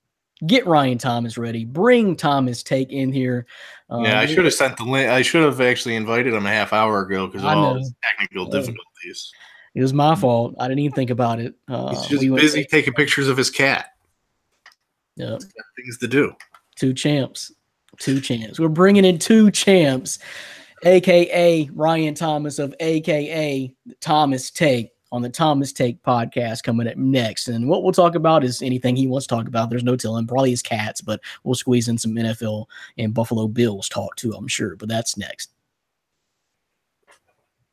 Speaker 1: get Ryan Thomas ready. Bring Thomas Take in here.
Speaker 2: Yeah, I should have sent the link. I should have actually invited him a half hour ago because of all his technical difficulties.
Speaker 1: It was my fault. I didn't even think about it.
Speaker 2: He's just busy taking pictures of his cat.
Speaker 1: Yeah,
Speaker 2: got things to do.
Speaker 1: 2 champs. We're bringing in 2 champs, a.k.a. Ryan Thomas of a.k.a. Thomas Take on the Thomas Take podcast coming up next. And what we'll talk about is anything he wants to talk about. There's no telling. Probably his cats, but we'll squeeze in some NFL and Buffalo Bills talk too, I'm sure. But that's next.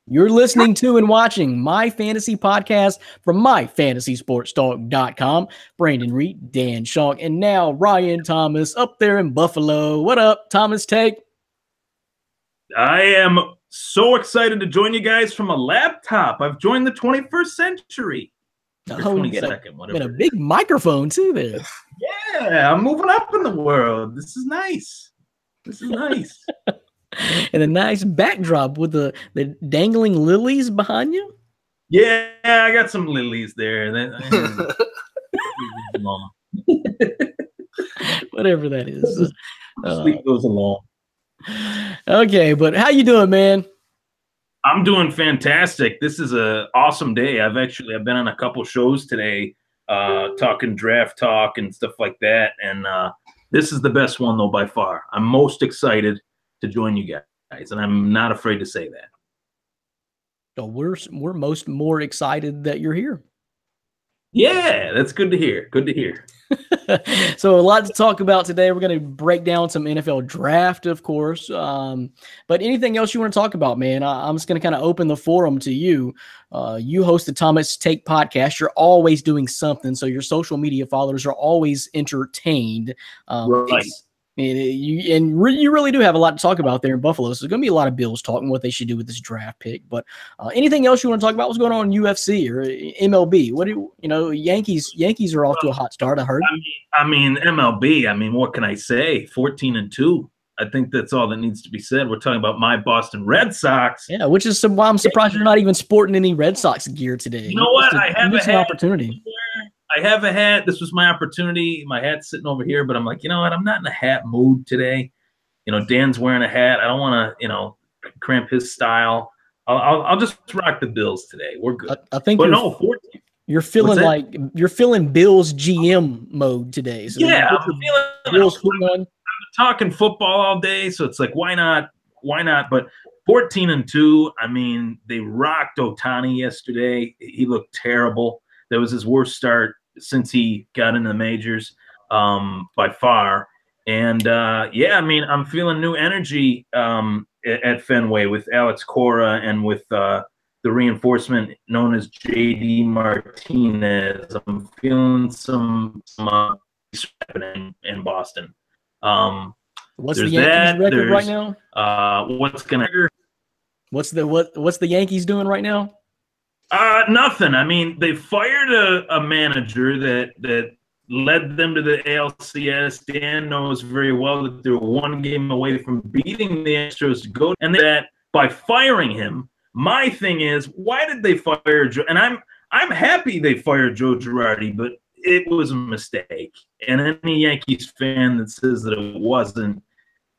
Speaker 1: You're listening to and watching My Fantasy Podcast from MyFantasySportsTalk.com. Brandon Reed, Dan Shank, and now Ryan Thomas up there in Buffalo. What up, Thomas Take?
Speaker 3: I am so excited to join you guys from a laptop. I've joined the 21st century.
Speaker 1: Oh, you get a big microphone too there.
Speaker 3: Yeah, I'm moving up in the world. This is nice.
Speaker 1: And a nice backdrop with the dangling lilies behind you.
Speaker 3: Yeah, I got some lilies there.
Speaker 1: Whatever that is.
Speaker 3: Sleep goes along.
Speaker 1: Okay, but how you doing, man?
Speaker 3: I'm doing fantastic. This is an awesome day. I've been on a couple shows today, talking draft talk and stuff like that. And this is the best one though by far. I'm most excited to join you guys, and I'm not afraid to say that.
Speaker 1: So we're more excited that you're here.
Speaker 3: Yeah, that's good to hear. Good to hear.
Speaker 1: So a lot to talk about today. We're going to break down some NFL draft, of course. But anything else you want to talk about, man? I'm just going to kind of open the forum to you. You host the Thomas Take podcast. You're always doing something, so your social media followers are always entertained.
Speaker 3: Right.
Speaker 1: You really do have a lot to talk about there in Buffalo. So there's going to be a lot of Bills talking what they should do with this draft pick. But anything else you want to talk about? What's going on in UFC or MLB? What do you know? Yankees are off to a hot start. I heard.
Speaker 3: I mean MLB. I mean, what can I say? 14-2. I think that's all that needs to be said. We're talking about my Boston Red Sox.
Speaker 1: Yeah, which is why I'm surprised you're not even sporting any Red Sox gear today.
Speaker 3: You know what? I have
Speaker 1: an opportunity.
Speaker 3: I have a hat. This was my opportunity. My hat's sitting over here, but I'm like, you know what? I'm not in a hat mood today. You know, Dan's wearing a hat. I don't want to, you know, cramp his style. I'll just rock the Bills today. We're good.
Speaker 1: I think,
Speaker 3: but no, 14.
Speaker 1: You're feeling like you're feeling Bills GM mode today. So
Speaker 3: yeah, I'm feeling
Speaker 1: Bills.
Speaker 3: I'm talking football all day, so it's like, why not? Why not? But 14-2. I mean, they rocked Ohtani yesterday. He looked terrible. That was his worst start since he got into the majors, by far. And yeah, I mean, I'm feeling new energy at Fenway with Alex Cora and with the reinforcement known as JD Martinez. I'm feeling some happening in Boston.
Speaker 1: What's the Yankees record right now? What's the Yankees doing right now?
Speaker 3: Nothing. I mean, they fired a manager that led them to the ALCS. Dan knows very well that they were one game away from beating the Astros to go, and that by firing him. My thing is, why did they fire Joe? And I'm happy they fired Joe Girardi, but it was a mistake. And any Yankees fan that says that it wasn't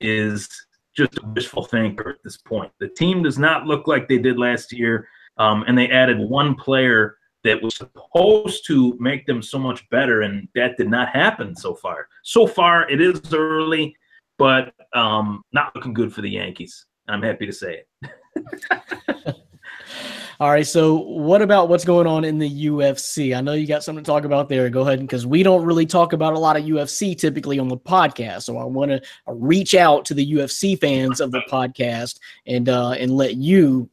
Speaker 3: is just a wishful thinker at this point. The team does not look like they did last year. And they added one player that was supposed to make them so much better, and that did not happen so far. So far, it is early, but not looking good for the Yankees. I'm happy to say it.
Speaker 1: All right, so what about what's going on in the UFC? I know you got something to talk about there. Go ahead, because we don't really talk about a lot of UFC typically on the podcast. So I want to reach out to the UFC fans of the podcast and let you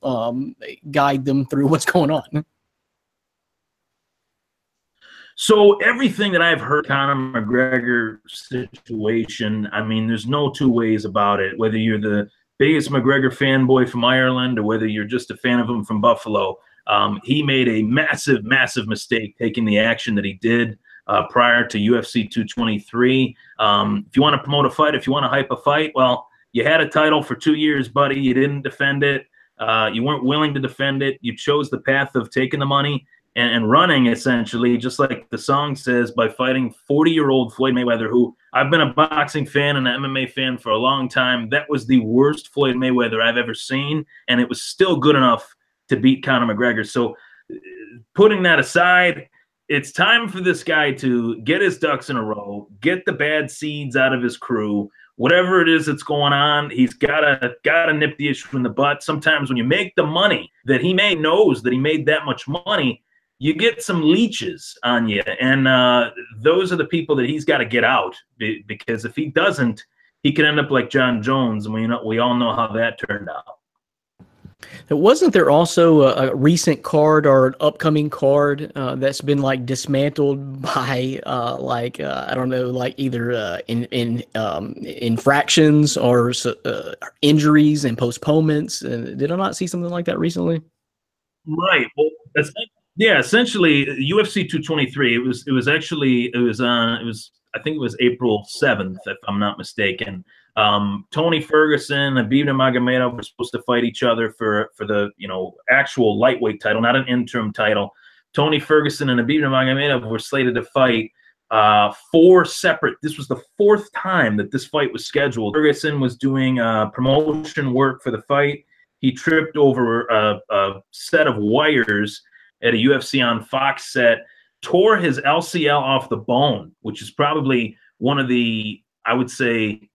Speaker 1: guide them through what's going on.
Speaker 3: So everything that I've heard, Conor McGregor situation, I mean, there's no two ways about it. Whether you're the biggest McGregor fanboy from Ireland or whether you're just a fan of him from Buffalo, he made a massive, massive mistake taking the action that he did prior to UFC 223. If you want to promote a fight, if you want to hype a fight, well, you had a title for 2 years, buddy. You didn't defend it. You weren't willing to defend it. You chose the path of taking the money and running, essentially, just like the song says, by fighting 40-year-old Floyd Mayweather, who I've been a boxing fan and an MMA fan for a long time. That was the worst Floyd Mayweather I've ever seen, and it was still good enough to beat Conor McGregor. So putting that aside, it's time for this guy to get his ducks in a row, get the bad seeds out of his crew. Whatever it is that's going on, he's gotta nip the issue in the butt. Sometimes when you make the money that he knows that he made that much money, you get some leeches on you, and those are the people that he's got to get out, because if he doesn't, he could end up like John Jones, and we all know how that turned out.
Speaker 1: Wasn't there also a recent card or an upcoming card that's been like dismantled by I don't know, like either infractions or injuries and postponements? Did I not see something like that recently?
Speaker 3: Right. Well, yeah, essentially UFC 223. It was I think it was April 7th, if I'm not mistaken. Tony Ferguson and Khabib Nurmagomedov were supposed to fight each other for the actual lightweight title, not an interim title. Tony Ferguson and Khabib Nurmagomedov were slated to fight four separate. This was the fourth time that this fight was scheduled. Ferguson was doing promotion work for the fight. He tripped over a set of wires at a UFC on Fox set, tore his LCL off the bone, which is probably one of the, I would say,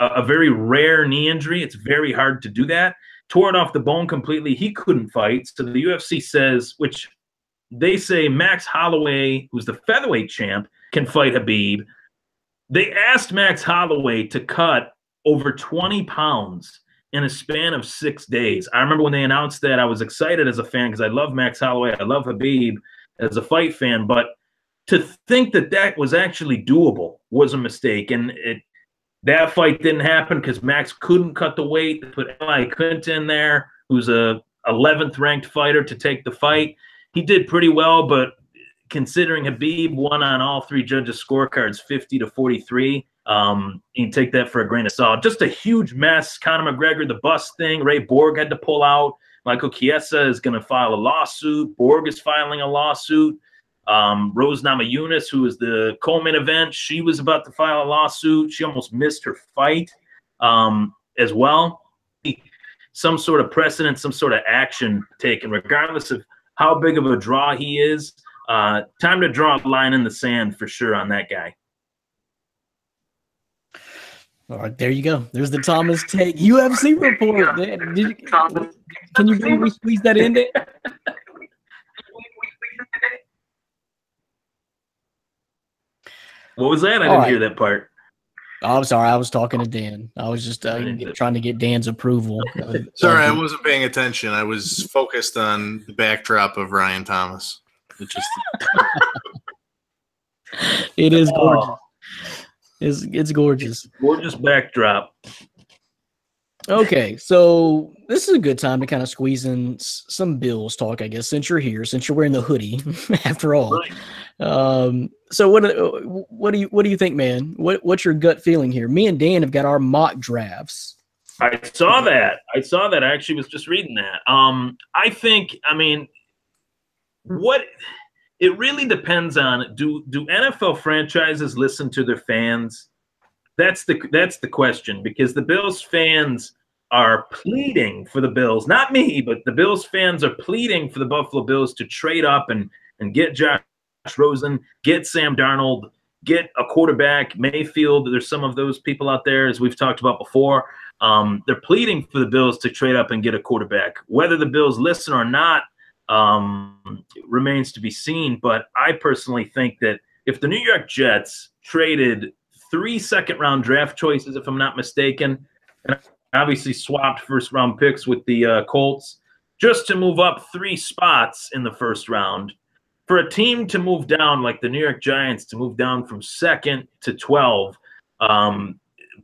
Speaker 3: a very rare knee injury. It's very hard to do that. Tore it off the bone completely. He couldn't fight. So the UFC says, which they say Max Holloway, who's the featherweight champ, can fight Khabib. They asked Max Holloway to cut over 20 pounds in a span of 6 days. I remember when they announced that, I was excited as a fan because I love Max Holloway. I love Khabib as a fight fan. But to think that that was actually doable was a mistake. And that fight didn't happen because Max couldn't cut the weight. They put Eli Clinton there, who's a 11th ranked fighter, to take the fight. He did pretty well, but considering Khabib won on all 3 judges' scorecards 50-43, you can take that for a grain of salt. Just a huge mess. Conor McGregor, the bus thing. Ray Borg had to pull out. Michael Chiesa is going to file a lawsuit. Borg is filing a lawsuit. Rose Namajunas, who is the co-main event, she was about to file a lawsuit. She almost missed her fight as well. Some sort of precedent, some sort of action taken, regardless of how big of a draw he is. Time to draw a line in the sand for sure on that guy.
Speaker 1: All right, there you go. There's the Thomas take. UFC report. Can you believe we squeezed that in there?
Speaker 3: What was that? I didn't hear that part.
Speaker 1: Oh, I'm sorry. I was talking to Dan. I was just trying to get Dan's approval.
Speaker 2: Sorry, I wasn't paying attention. I was focused on the backdrop of Ryan Thomas.
Speaker 1: It is gorgeous. It's gorgeous.
Speaker 3: Gorgeous backdrop.
Speaker 1: Okay, so this is a good time to kind of squeeze in some Bills talk, I guess, since you're here, since you're wearing the hoodie, after all. Right. So what do you think, man? What's your gut feeling here? Me and Dan have got our mock drafts.
Speaker 3: I saw that. I actually was just reading that. I think, what it really depends on, do NFL franchises listen to their fans? That's the question, because the Bills fans are pleading for the Bills, not me, but the Bills fans are pleading for the Buffalo Bills to trade up and get Josh Rosen, get Sam Darnold, get a quarterback, Mayfield. There's some of those people out there, as we've talked about before. They're pleading for the Bills to trade up and get a quarterback. Whether the Bills listen or not remains to be seen. But I personally think that if the New York Jets traded 3 second-round draft choices, if I'm not mistaken, and obviously swapped first-round picks with the Colts, just to move up 3 spots in the first round, for a team to move down like the New York Giants, to move down from 2nd to 12,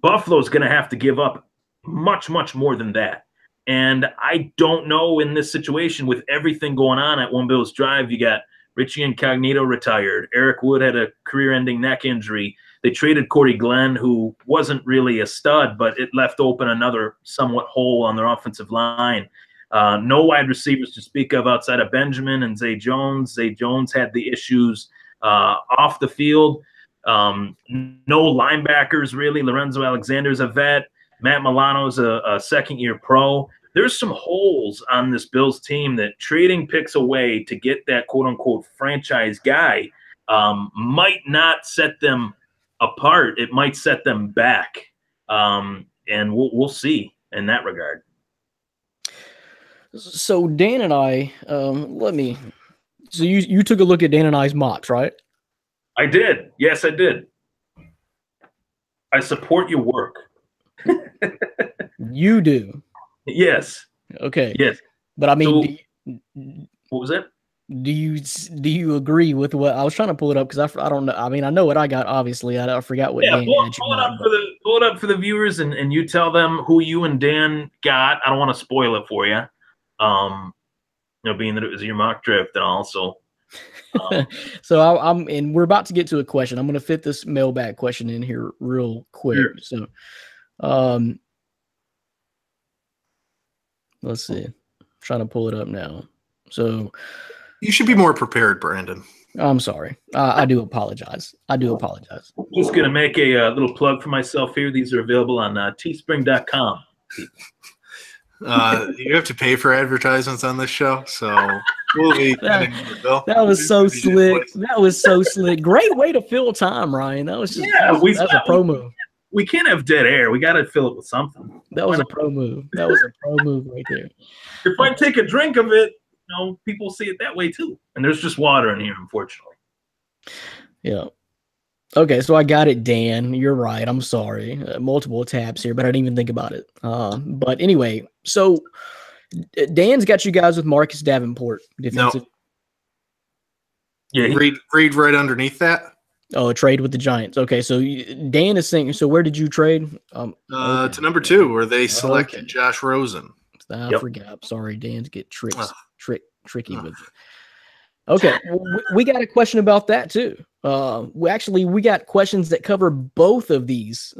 Speaker 3: Buffalo's going to have to give up much, much more than that. And I don't know in this situation with everything going on at One Bills Drive. You got Richie Incognito retired. Eric Wood had a career-ending neck injury. They traded Corey Glenn, who wasn't really a stud, but it left open another somewhat hole on their offensive line. No wide receivers to speak of outside of Benjamin and Zay Jones. Zay Jones had the issues off the field. No linebackers, really. Lorenzo Alexander's a vet. Matt Milano's a second-year pro. There's some holes on this Bills team that trading picks away to get that quote-unquote franchise guy might not set them apart. It might set them back. And we'll see in that regard.
Speaker 1: So Dan and I, so you took a look at Dan and I's mocks, right?
Speaker 3: I did. Yes, I did. I support your work.
Speaker 1: You do.
Speaker 3: Yes.
Speaker 1: Okay.
Speaker 3: Yes.
Speaker 1: But I mean,
Speaker 3: what was it?
Speaker 1: Do you agree with what I was trying to pull it up? Because I don't know. I mean, I know what I got. Obviously, I forgot what.
Speaker 3: Yeah, pull it up for the viewers, and you tell them who you and Dan got. I don't want to spoil it for you. Being that it was your mock draft and all. So
Speaker 1: and we're about to get to a question. I'm going to fit this mailbag question in here real quick. Sure. So, let's see. I'm trying to pull it up now. So
Speaker 2: you should be more prepared, Brandon.
Speaker 1: I'm sorry. I do apologize.
Speaker 3: Just going to make a little plug for myself here. These are available on teespring.com.
Speaker 2: You have to pay for advertisements on this show, so we'll be
Speaker 1: that was so slick. That was so slick. Great way to fill time, Ryan. That was just that's a pro move.
Speaker 3: We can't have dead air. We got to fill it with something.
Speaker 1: That was a pro move. That was a pro move right there.
Speaker 3: If I take a drink of it, people see it that way too. And there's just water in here, unfortunately.
Speaker 1: Yeah. Okay, so I got it, Dan. You're right. I'm sorry. Multiple tabs here, but I didn't even think about it. But anyway, so Dan's got you guys with Marcus Davenport, defensive.
Speaker 2: No.
Speaker 3: Yeah,
Speaker 2: read right underneath that.
Speaker 1: Oh, a trade with the Giants. Okay, so Dan is saying. So where did you trade?
Speaker 2: To number 2, where they selected Josh Rosen.
Speaker 1: I forgot. Sorry, Dan's get tricky with it. Okay, we got a question about that too. We got questions that cover both of these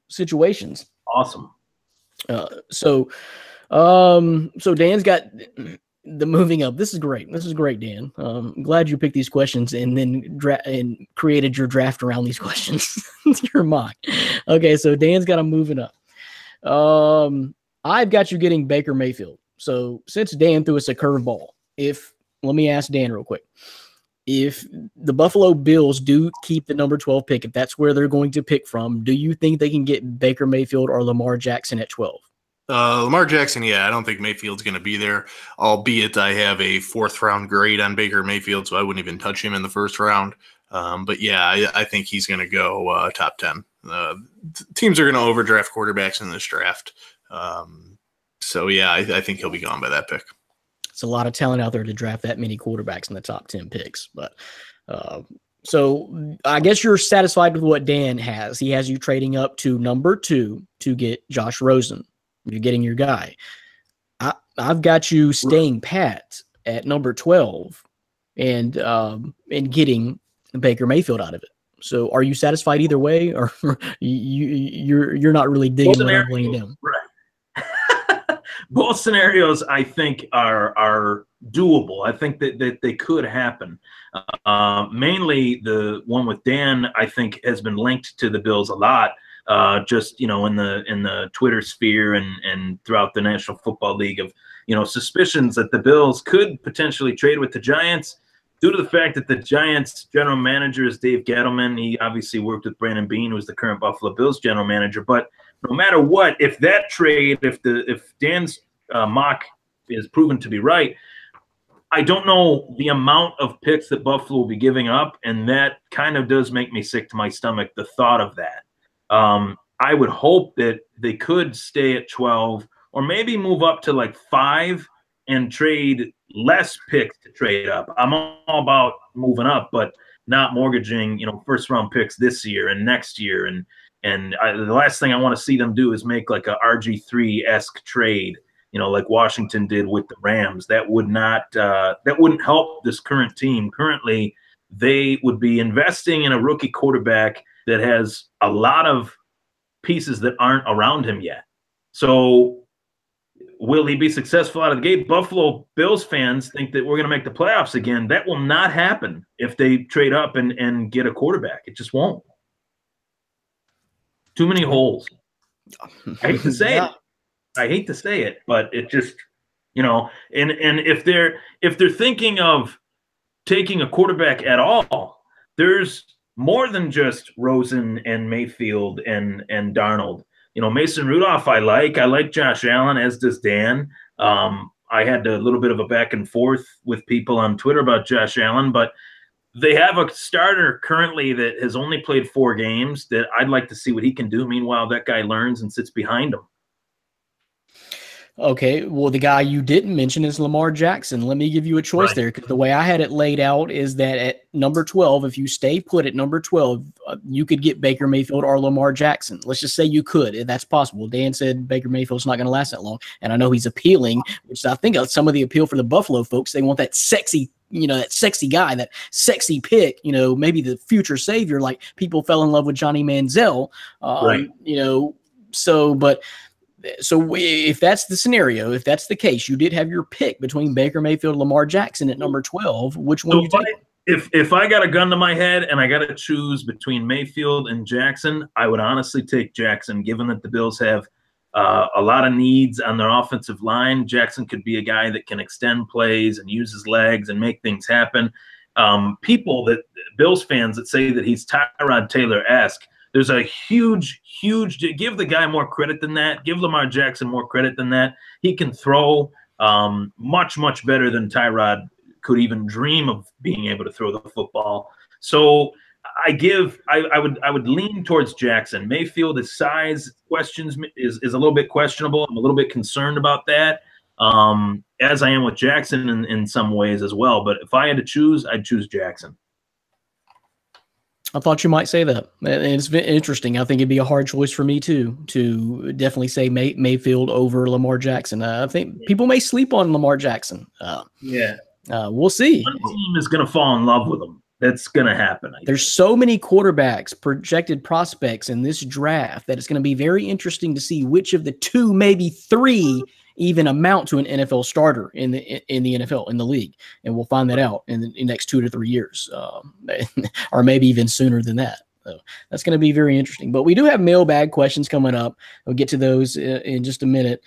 Speaker 1: situations.
Speaker 3: Awesome.
Speaker 1: So Dan's got the moving up. This is great. This is great, Dan. I'm glad you picked these questions and then created your draft around these questions. Your mock. Okay, so Dan's got them moving up. I've got you getting Baker Mayfield. So since Dan threw us a curveball, let me ask Dan real quick. If the Buffalo Bills do keep the number 12 pick, if that's where they're going to pick from, do you think they can get Baker Mayfield or Lamar Jackson at 12?
Speaker 2: Lamar Jackson, yeah, I don't think Mayfield's going to be there, albeit I have a 4th-round grade on Baker Mayfield, so I wouldn't even touch him in the 1st round. But, yeah, I think he's going to go top 10. Teams are going to overdraft quarterbacks in this draft. So, yeah, I think he'll be gone by that pick.
Speaker 1: It's a lot of talent out there to draft that many quarterbacks in the top 10 picks. But so I guess you're satisfied with what Dan has. He has you trading up to number 2 to get Josh Rosen. You're getting your guy. I've got you staying pat at number 12 and getting Baker Mayfield out of it. So are you satisfied either way, or you're not really digging what I'm laying down?
Speaker 3: Right. Both scenarios, I think, are doable. I think that they could happen. Mainly the one with Dan, I think, has been linked to the Bills a lot. Just in the Twitter sphere and throughout the National Football League of suspicions that the Bills could potentially trade with the Giants due to the fact that the Giants general manager is Dave Gettleman. He obviously worked with Brandon Beane, who's the current Buffalo Bills general manager. But no matter what, if that trade, if Dan's mock is proven to be right, I don't know the amount of picks that Buffalo will be giving up, and that kind of does make me sick to my stomach, the thought of that. I would hope that they could stay at 12 or maybe move up to like 5 and trade less picks to trade up. I'm all about moving up, but not mortgaging, 1st-round picks this year and next year. And the last thing I want to see them do is make like a RG3-esque trade, like Washington did with the Rams. That wouldn't help this current team. Currently, they would be investing in a rookie quarterback that has a lot of pieces that aren't around him yet. So will he be successful out of the gate? Buffalo Bills fans think that we're going to make the playoffs again. That will not happen if they trade up and get a quarterback. It just won't. Too many holes. I hate to say it. I hate to say it, but it just, and if they're thinking of taking a quarterback at all, there's more than just Rosen and Mayfield and Darnold. Mason Rudolph I like Josh Allen, as does Dan. I had a little bit of a back and forth with people on Twitter about Josh Allen, but they have a starter currently that has only played 4 games that I'd like to see what he can do. Meanwhile, that guy learns and sits behind him.
Speaker 1: Okay, well, the guy you didn't mention is Lamar Jackson. Let me give you a choice there, because the way I had it laid out is that at number 12, if you stay put at number 12, you could get Baker Mayfield or Lamar Jackson. Let's just say you could, if that's possible. Dan said Baker Mayfield's not going to last that long, and I know he's appealing, which I think some of the appeal for the Buffalo folks. They want that sexy, that sexy guy, that sexy pick, maybe the future savior, like people fell in love with Johnny Manziel.
Speaker 3: Right.
Speaker 1: So if that's the scenario, if that's the case, you did have your pick between Baker Mayfield and Lamar Jackson at number 12. Which one you take?
Speaker 3: If I got a gun to my head and I got to choose between Mayfield and Jackson, I would honestly take Jackson, given that the Bills have a lot of needs on their offensive line. Jackson could be a guy that can extend plays and use his legs and make things happen. Bills fans that say that he's Tyrod Taylor-esque, there's a huge give the guy more credit than that. Give Lamar Jackson more credit than that. He can throw. Much, much better than Tyrod could even dream of being able to throw the football. So I would lean towards Jackson. Mayfield, his size questions is a little bit questionable. I'm a little bit concerned about that, as I am with Jackson in some ways as well. But if I had to choose, I'd choose Jackson.
Speaker 1: I thought you might say that. It's interesting. I think it'd be a hard choice for me too, to definitely say Mayfield over Lamar Jackson. I think people may sleep on Lamar Jackson. We'll see.
Speaker 3: One team is going to fall in love with him. That's going to happen.
Speaker 1: There's so many quarterbacks, projected prospects in this draft that it's going to be very interesting to see which of the 2, maybe 3, even amount to an NFL starter in the NFL, in the league. And we'll find that out in the next 2 to 3 years, or maybe even sooner than that. So that's going to be very interesting. But we do have mailbag questions coming up. We'll get to those in just a minute.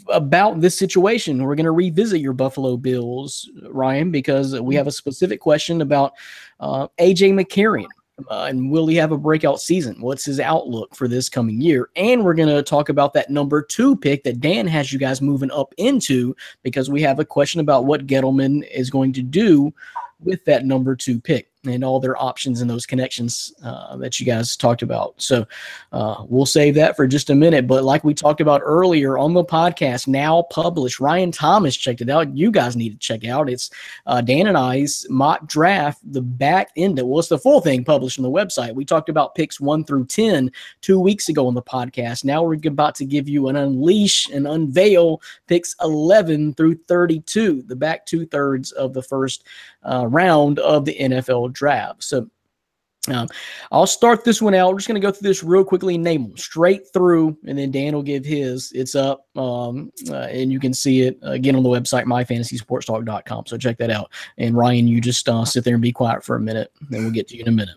Speaker 1: About this situation, we're going to revisit your Buffalo Bills, Ryan, because we have a specific question about A.J. McCarron. And will he have a breakout season? What's his outlook for this coming year? And we're going to talk about that number 2 pick that Dan has you guys moving up into, because we have a question about what Gettleman is going to do with that number 2 pick and all their options and those connections that you guys talked about. So we'll save that for just a minute. But like we talked about earlier on the podcast, now published, Ryan Thomas checked it out. You guys need to check it out. It's Dan and I's mock draft, the back end. Well, it's the full thing published on the website. We talked about picks 1 through 10 2 weeks ago on the podcast. Now we're about to give you an unleash and unveil picks 11 through 32, the back 2/3 of the first round of the NFL draft. So I'll start this one out. We're just going to go through this real quickly, name them straight through, and then Dan will give his. It's up, and you can see it again on the website, myfantasysportstalk.com. So check that out. And Ryan, you just sit there and be quiet for a minute, then we'll get to you in a minute.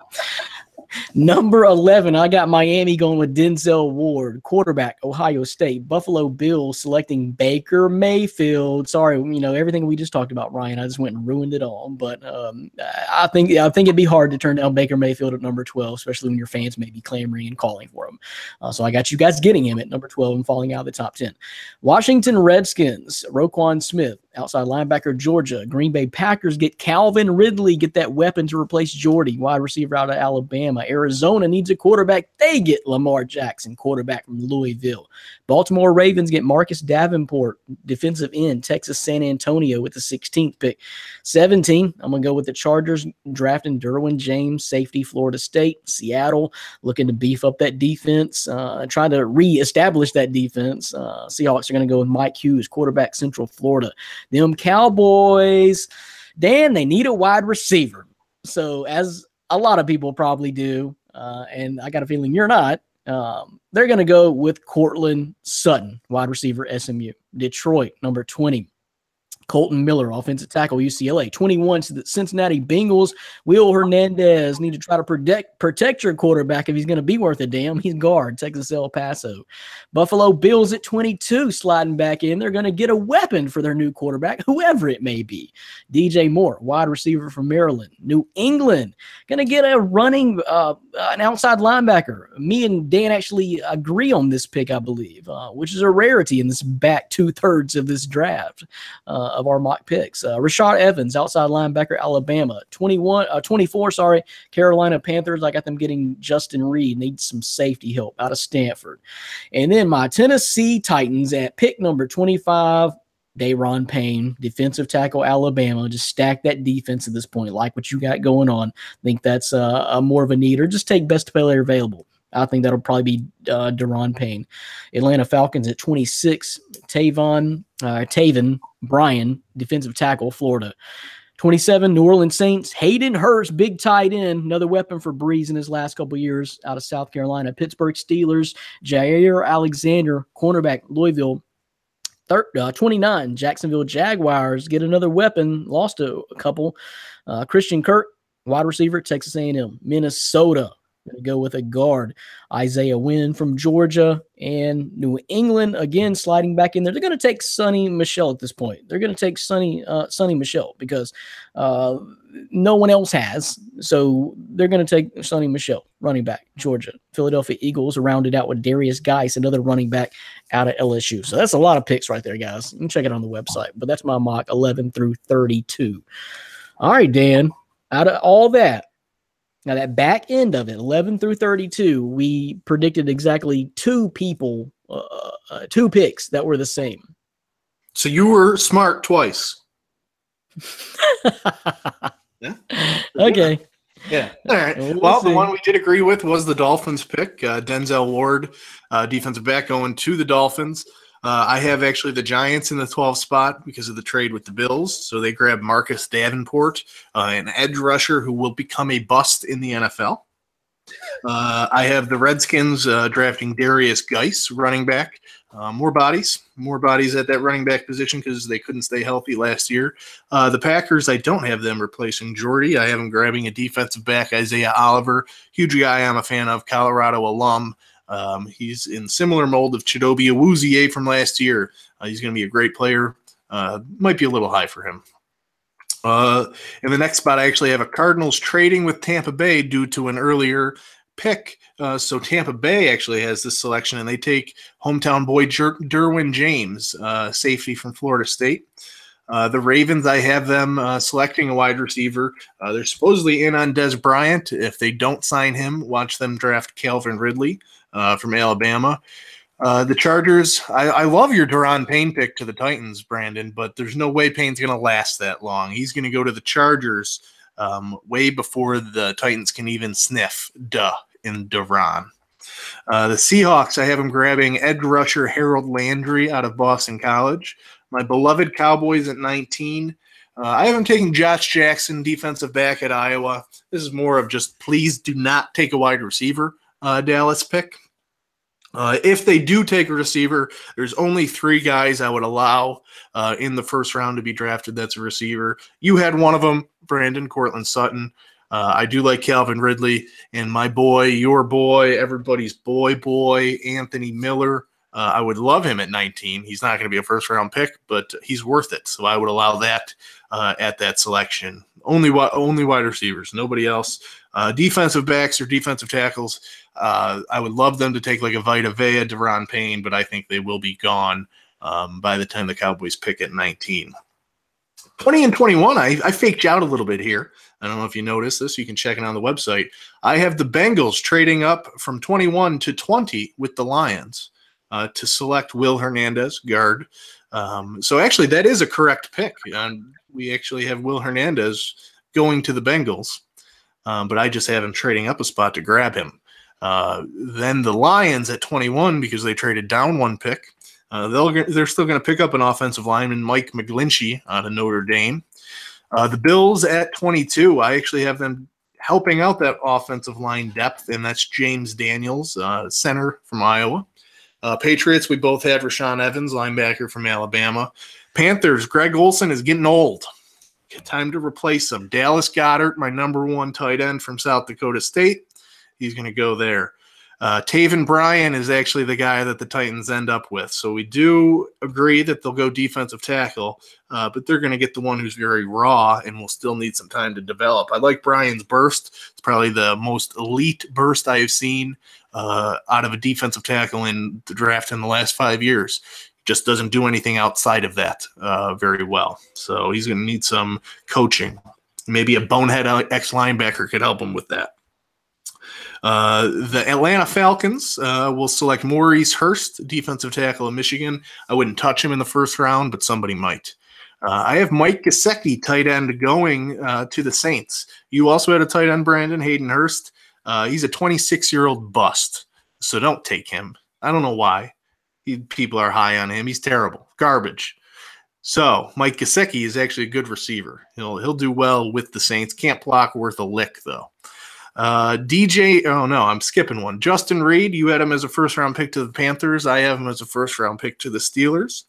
Speaker 1: Number 11, I got Miami going with Denzel Ward, quarterback, Ohio State. Buffalo Bills selecting Baker Mayfield. Sorry, everything we just talked about, Ryan, I just went and ruined it all. But I think it'd be hard to turn down Baker Mayfield at number 12, especially when your fans may be clamoring and calling for him. So I got you guys getting him at number 12 and falling out of the top 10. Washington Redskins, Roquan Smith, outside linebacker, Georgia. Green Bay Packers get Calvin Ridley, get that weapon to replace Jordy, wide receiver out of Alabama. Arizona needs a quarterback. They get Lamar Jackson, quarterback from Louisville. Baltimore Ravens get Marcus Davenport, defensive end, Texas San Antonio with the 16th pick. 17, I'm going to go with the Chargers, drafting Derwin James, safety, Florida State. Seattle looking to beef up that defense, trying to reestablish that defense. Seahawks are going to go with Mike Hughes, quarterback, Central Florida. Them Cowboys, Dan, they need a wide receiver. So as a lot of people probably do, and I got a feeling you're not, they're going to go with Courtland Sutton, wide receiver, SMU. Detroit, number 20. Colton Miller, offensive tackle, UCLA. 21 to the Cincinnati Bengals. Will Hernandez need to try to protect your quarterback if he's going to be worth a damn. He's guard, Texas El Paso. Buffalo Bills at 22, sliding back in. They're going to get a weapon for their new quarterback, whoever it may be. DJ Moore, wide receiver from Maryland. New England, going to get a running, an outside linebacker. Me and Dan actually agree on this pick, I believe, which is a rarity in this back 2/3 of this draft. Of our mock picks. Rashad Evans, outside linebacker, Alabama. 24, Carolina Panthers. I got them getting Justin Reed. Needs some safety help out of Stanford. And then my Tennessee Titans at pick number 25, Daron Payne, defensive tackle, Alabama. Just stack that defense at this point. Like what you got going on. I think that's a more of a need, or just take best player available. I think that'll probably be Daron Payne. Atlanta Falcons at 26, Taven Bryan, defensive tackle, Florida. 27, New Orleans Saints, Hayden Hurst, big tight end, another weapon for Breeze in his last couple years out of South Carolina. Pittsburgh Steelers, Jair Alexander, cornerback, Louisville. 29, Jacksonville Jaguars, get another weapon, lost a couple. Christian Kirk, wide receiver, Texas A&M. Minnesota, Gonna go with a guard, Isaiah Wynn from Georgia, and New England again sliding back in there. They're going to take Sonny Michel at this point. They're going to take Sonny Michel because no one else has. So they're going to take Sonny Michel, running back, Georgia. Philadelphia Eagles rounded out with Darius Geis, another running back out of LSU. So that's a lot of picks right there, guys. You can check it on the website. But that's my mock 11 through 32. All right, Dan. Out of all that, now that back end of it, 11 through 32, we predicted exactly two picks that were the same.
Speaker 2: So you were smart twice. Yeah.
Speaker 1: Okay.
Speaker 2: Yeah. All right. Well, the one we did agree with was the Dolphins pick. Denzel Ward, defensive back, going to the Dolphins. I have actually the Giants in the 12th spot because of the trade with the Bills. So they grabbed Marcus Davenport, an edge rusher who will become a bust in the NFL. I have the Redskins drafting Darius Geis, running back. More bodies at that running back position because they couldn't stay healthy last year. The Packers, I don't have them replacing Jordy. I have them grabbing a defensive back, Isaiah Oliver, huge guy I'm a fan of, Colorado alum. He's in similar mold of Chidobe Awuzie from last year. He's going to be a great player. Might be a little high for him. In the next spot, I actually have a Cardinals trading with Tampa Bay due to an earlier pick. So Tampa Bay actually has this selection, and they take hometown boy Derwin James, safety from Florida State. The Ravens, I have them selecting a wide receiver. They're supposedly in on Dez Bryant. If they don't sign him, watch them draft Calvin Ridley from Alabama. The Chargers, I love your Daron Payne pick to the Titans, Brandon, but there's no way Payne's going to last that long. He's going to go to the Chargers way before the Titans can even sniff in Daron. The Seahawks, I have them grabbing edge rusher Harold Landry out of Boston College. My beloved Cowboys at 19. I have them taking Josh Jackson, defensive back at Iowa. This is more of just please do not take a wide receiver Dallas pick. If they do take a receiver, there's only 3 guys I would allow in the first round to be drafted that's a receiver. You had one of them, Brandon, Cortland Sutton. I do like Calvin Ridley. And my boy, your boy, everybody's boy, Anthony Miller. I would love him at 19. He's not going to be a first-round pick, but he's worth it. So I would allow that at that selection. Only wide receivers, nobody else. Defensive backs or defensive tackles, I would love them to take like a Vita Vea, Daron Payne, but I think they will be gone by the time the Cowboys pick at 19. 20 and 21, I faked you out a little bit here. I don't know if you noticed this. You can check it on the website. I have the Bengals trading up from 21 to 20 with the Lions to select Will Hernandez, guard. So actually, that is a correct pick. We actually have Will Hernandez going to the Bengals, but I just have him trading up a spot to grab him. Then the Lions at 21, because they traded down one pick, they're still going to pick up an offensive lineman, Mike McGlinchey, out of Notre Dame. The Bills at 22, I actually have them helping out that offensive line depth, and that's James Daniels, center from Iowa. Patriots, we both had Rashaan Evans, linebacker from Alabama. Panthers, Greg Olsen is getting old. Time to replace him. Dallas Goedert, my number 1 tight end from South Dakota State. He's going to go there. Taven Bryan is actually the guy that the Titans end up with. So we do agree that they'll go defensive tackle, but they're going to get the one who's very raw and will still need some time to develop. I like Bryan's burst. It's probably the most elite burst I have seen out of a defensive tackle in the draft in the last 5 years. Just doesn't do anything outside of that very well. So he's going to need some coaching. Maybe a bonehead ex-linebacker could help him with that. The Atlanta Falcons will select Maurice Hurst, defensive tackle of Michigan. I wouldn't touch him in the first round, but somebody might. I have Mike Gesicki, tight end, going to the Saints. You also had a tight end, Brandon, Hayden Hurst. He's a 26-year-old bust, so don't take him. I don't know why. People are high on him. He's terrible. Garbage. So Mike Gesicki is actually a good receiver. He'll do well with the Saints. Can't block worth a lick, though. I'm skipping one. Justin Reed, you had him as a first-round pick to the Panthers. I have him as a first-round pick to the Steelers.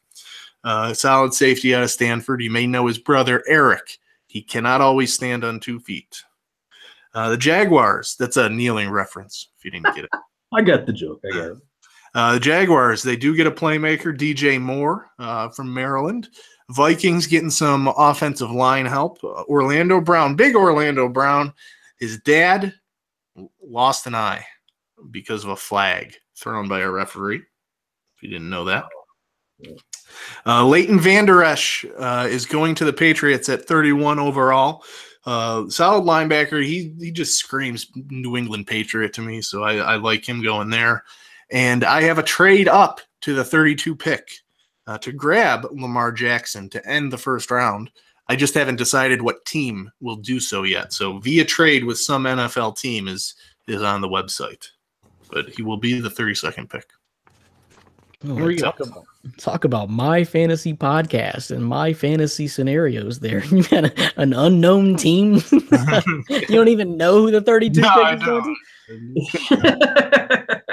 Speaker 2: Solid safety out of Stanford. You may know his brother, Eric. He cannot always stand on 2 feet. The Jaguars, that's a kneeling reference, if you didn't get it.
Speaker 3: I got the joke. I got it.
Speaker 2: The Jaguars, they do get a playmaker, DJ Moore from Maryland. Vikings getting some offensive line help. Orlando Brown, big Orlando Brown. His dad lost an eye because of a flag thrown by a referee, if you didn't know that. Leighton Vander Esch is going to the Patriots at 31 overall. Solid linebacker. He just screams New England Patriot to me, so I like him going there. And I have a trade up to the 32 pick to grab Lamar Jackson to end the first round. I just haven't decided what team will do so yet. So via trade with some NFL team is on the website. But he will be the 32nd pick.
Speaker 1: Talk about my fantasy podcast and my fantasy scenarios there. You got an unknown team. You don't even know who the 32 pick is going to.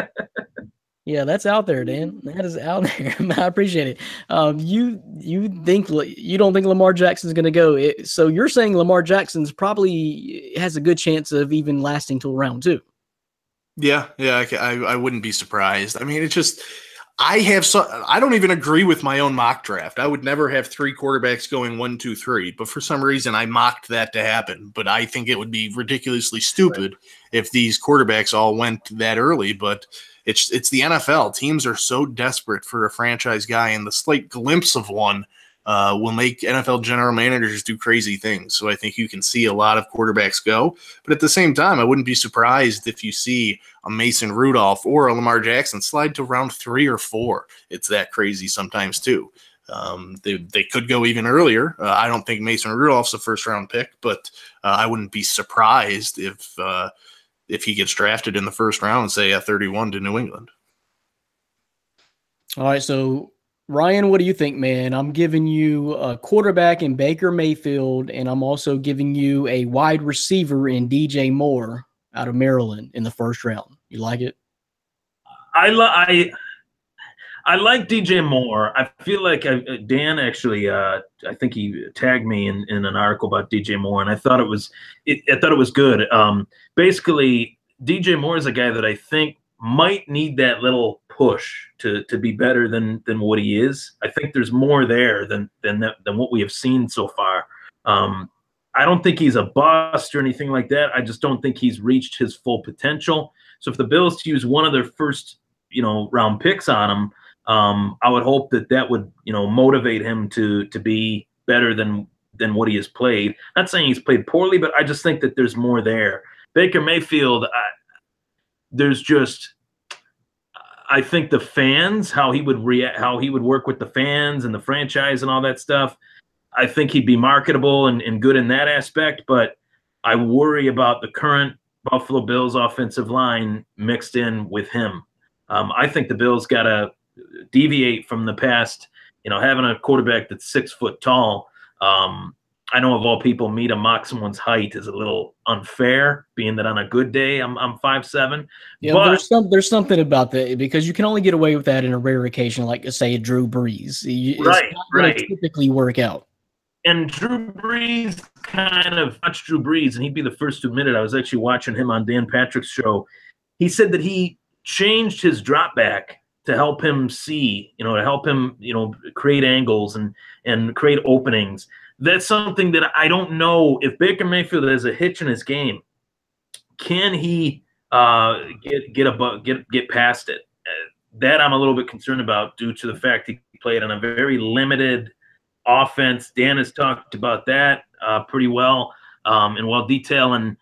Speaker 1: Yeah, that's out there, Dan. That is out there. I appreciate it. You don't think Lamar Jackson's going to go? So you're saying Lamar Jackson's probably has a good chance of even lasting till round 2? Yeah,
Speaker 2: I wouldn't be surprised. I mean, it's just I don't even agree with my own mock draft. I would never have 3 quarterbacks going 1, 2, 3, but for some reason I mocked that to happen. But I think it would be ridiculously stupid if these quarterbacks all went that early. But it's the NFL. Teams are so desperate for a franchise guy, and the slight glimpse of one will make NFL general managers do crazy things. So I think you can see a lot of quarterbacks go. But at the same time, I wouldn't be surprised if you see a Mason Rudolph or a Lamar Jackson slide to round 3 or 4. It's that crazy sometimes too. They could go even earlier. I don't think Mason Rudolph's a first-round pick, but I wouldn't be surprised if he gets drafted in the first round, say at 31 to New England.
Speaker 1: All right, so Ryan, what do you think, man? I'm giving you a quarterback in Baker Mayfield, and I'm also giving you a wide receiver in DJ Moore out of Maryland in the first round. You like it?
Speaker 3: I like DJ Moore. I feel like Dan actually, I think he tagged me in an article about DJ Moore, and I thought it was good. Basically, DJ Moore is a guy that I think might need that little push to be better than what he is. I think there's more there than what we have seen so far. I don't think he's a bust or anything like that. I just don't think he's reached his full potential. So if the Bills use one of their first, round picks on him, I would hope that would, motivate him to be better than what he has played. Not saying he's played poorly, but I just think that there's more there. Baker Mayfield, I think the fans, how he would work with the fans and the franchise and all that stuff, I think he'd be marketable and good in that aspect, but I worry about the current Buffalo Bills offensive line mixed in with him. I think the Bills got to deviate from the past, having a quarterback that's 6 foot tall. I know of all people, me to mock someone's height is a little unfair, being that on a good day I'm 5'7".
Speaker 1: Yeah, but there's something about that, because you can only get away with that in a rare occasion, like say Drew Brees. It's not going to typically work out.
Speaker 3: And Drew Brees watched Drew Brees, and he'd be the first to admit it. I was actually watching him on Dan Patrick's show. He said that he changed his drop back to help him see, to help him, create angles and create openings. That's something that I don't know if Baker Mayfield has a hitch in his game. Can he get past it? That I'm a little bit concerned about due to the fact he played on a very limited offense. Dan has talked about that pretty well in well detail, and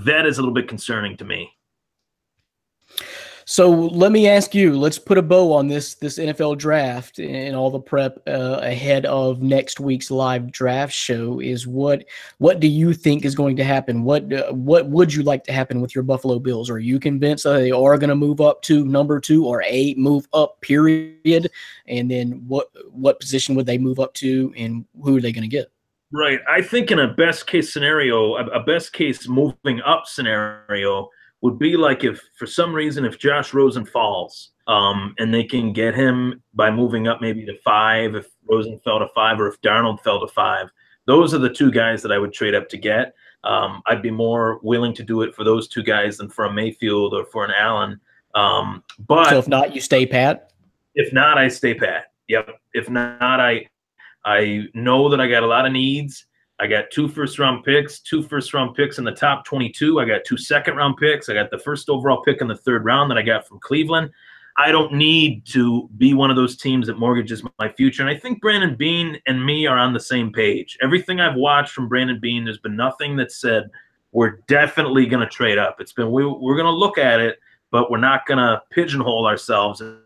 Speaker 3: that is a little bit concerning to me.
Speaker 1: So let me ask you, let's put a bow on this NFL draft and all the prep ahead of next week's live draft show. Is what do you think is going to happen? What would you like to happen with your Buffalo Bills? Are you convinced that they are going to move up to number 2 or a move up period? And then what position would they move up to, and who are they going to get?
Speaker 3: Right. I think in a best case scenario, a best case moving up scenario would be like if for some reason if Josh Rosen falls and they can get him by moving up maybe to 5, if Rosen fell to 5, or if Darnold fell to 5. Those are the 2 guys that I would trade up to get. I'd be more willing to do it for those two guys than for a Mayfield or for an Allen. But
Speaker 1: so if not, you stay pat.
Speaker 3: If not, I stay pat. Yep. If not, I know that I got a lot of needs. I got 2 first-round picks, 2 first-round picks in the top 22. I got 2 second-round picks. I got the first overall pick in the 3rd round that I got from Cleveland. I don't need to be one of those teams that mortgages my future. And I think Brandon Beane and me are on the same page. Everything I've watched from Brandon Beane, there's been nothing that said we're definitely going to trade up. It's been we're going to look at it, but we're not going to pigeonhole ourselves and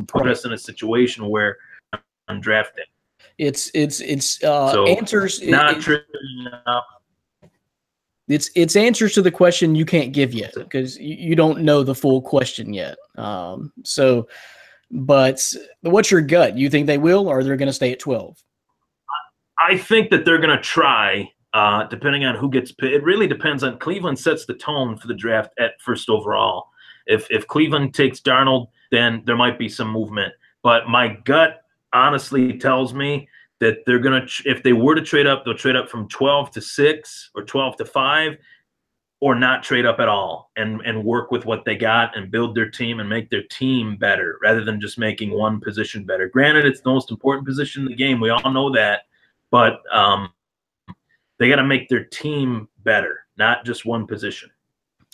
Speaker 3: put us in a situation where I'm drafting.
Speaker 1: It's
Speaker 3: So
Speaker 1: answers.
Speaker 3: Not trading up.
Speaker 1: It's answers to the question you can't give yet because you don't know the full question yet. So, but what's your gut? You think they will, or they're going to stay at 12?
Speaker 3: I think that they're going to try, depending on who gets picked. It really depends on Cleveland sets the tone for the draft at first overall. If Cleveland takes Darnold, then there might be some movement. But my gut honestly tells me that they're going to, if they were to trade up, they'll trade up from 12 to 6 or 12 to 5 or not trade up at all and work with what they got and build their team and make their team better rather than just making one position better. Granted, it's the most important position in the game. We all know that. But they got to make their team better, not just one position.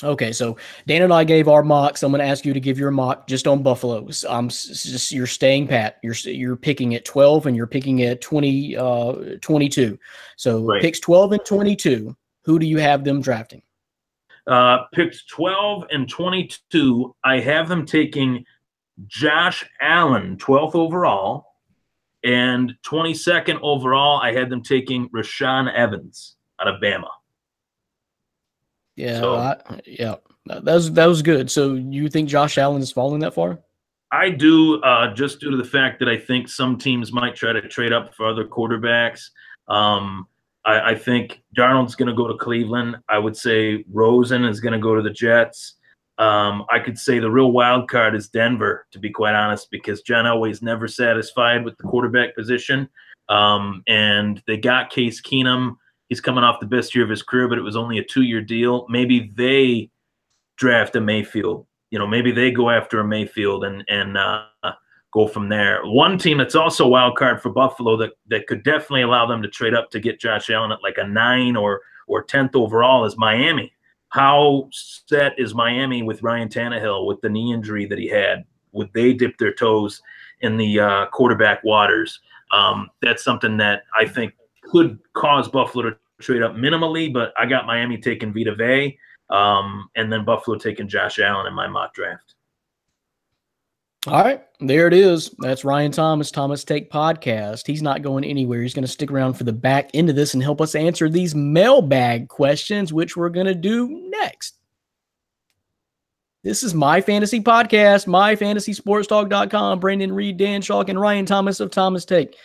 Speaker 1: Okay, so Dan and I gave our mocks. I'm going to ask you to give your mock just on Buffalo. You're staying pat. You're picking at 12 and you're picking at 22. So
Speaker 3: right.
Speaker 1: Picks 12 and 22. Who do you have them drafting?
Speaker 3: Picks 12 and 22. I have them taking Josh Allen, 12th overall, and 22nd overall. I had them taking Rashaan Evans out of Bama.
Speaker 1: Yeah,
Speaker 3: So,
Speaker 1: that was good. So you think Josh Allen is falling that far?
Speaker 3: I do, just due to the fact that I think some teams might try to trade up for other quarterbacks. I think Darnold's going to go to Cleveland. I would say Rosen is going to go to the Jets. I could say the real wild card is Denver, to be quite honest, because John Elway's never satisfied with the quarterback position. And they got Case Keenum. He's coming off the best year of his career, but it was only a 2-year deal. Maybe they draft a Mayfield. Maybe they go after a Mayfield and go from there. One team that's also a wild card for Buffalo that could definitely allow them to trade up to get Josh Allen at like a 9 or 10th overall is Miami. How set is Miami with Ryan Tannehill with the knee injury that he had? Would they dip their toes in the quarterback waters? That's something that I think could cause Buffalo to trade up minimally, but I got Miami taking Vita Vea, and then Buffalo taking Josh Allen in my mock draft.
Speaker 1: All right, there it is. That's Ryan Thomas Take Podcast. He's not going anywhere. He's going to stick around for the back end of this and help us answer these mailbag questions, which we're going to do next. This is My Fantasy Podcast, myfantasysportstalk.com. Brandon Reed, Dan Schalk, and Ryan Thomas of Thomas Take.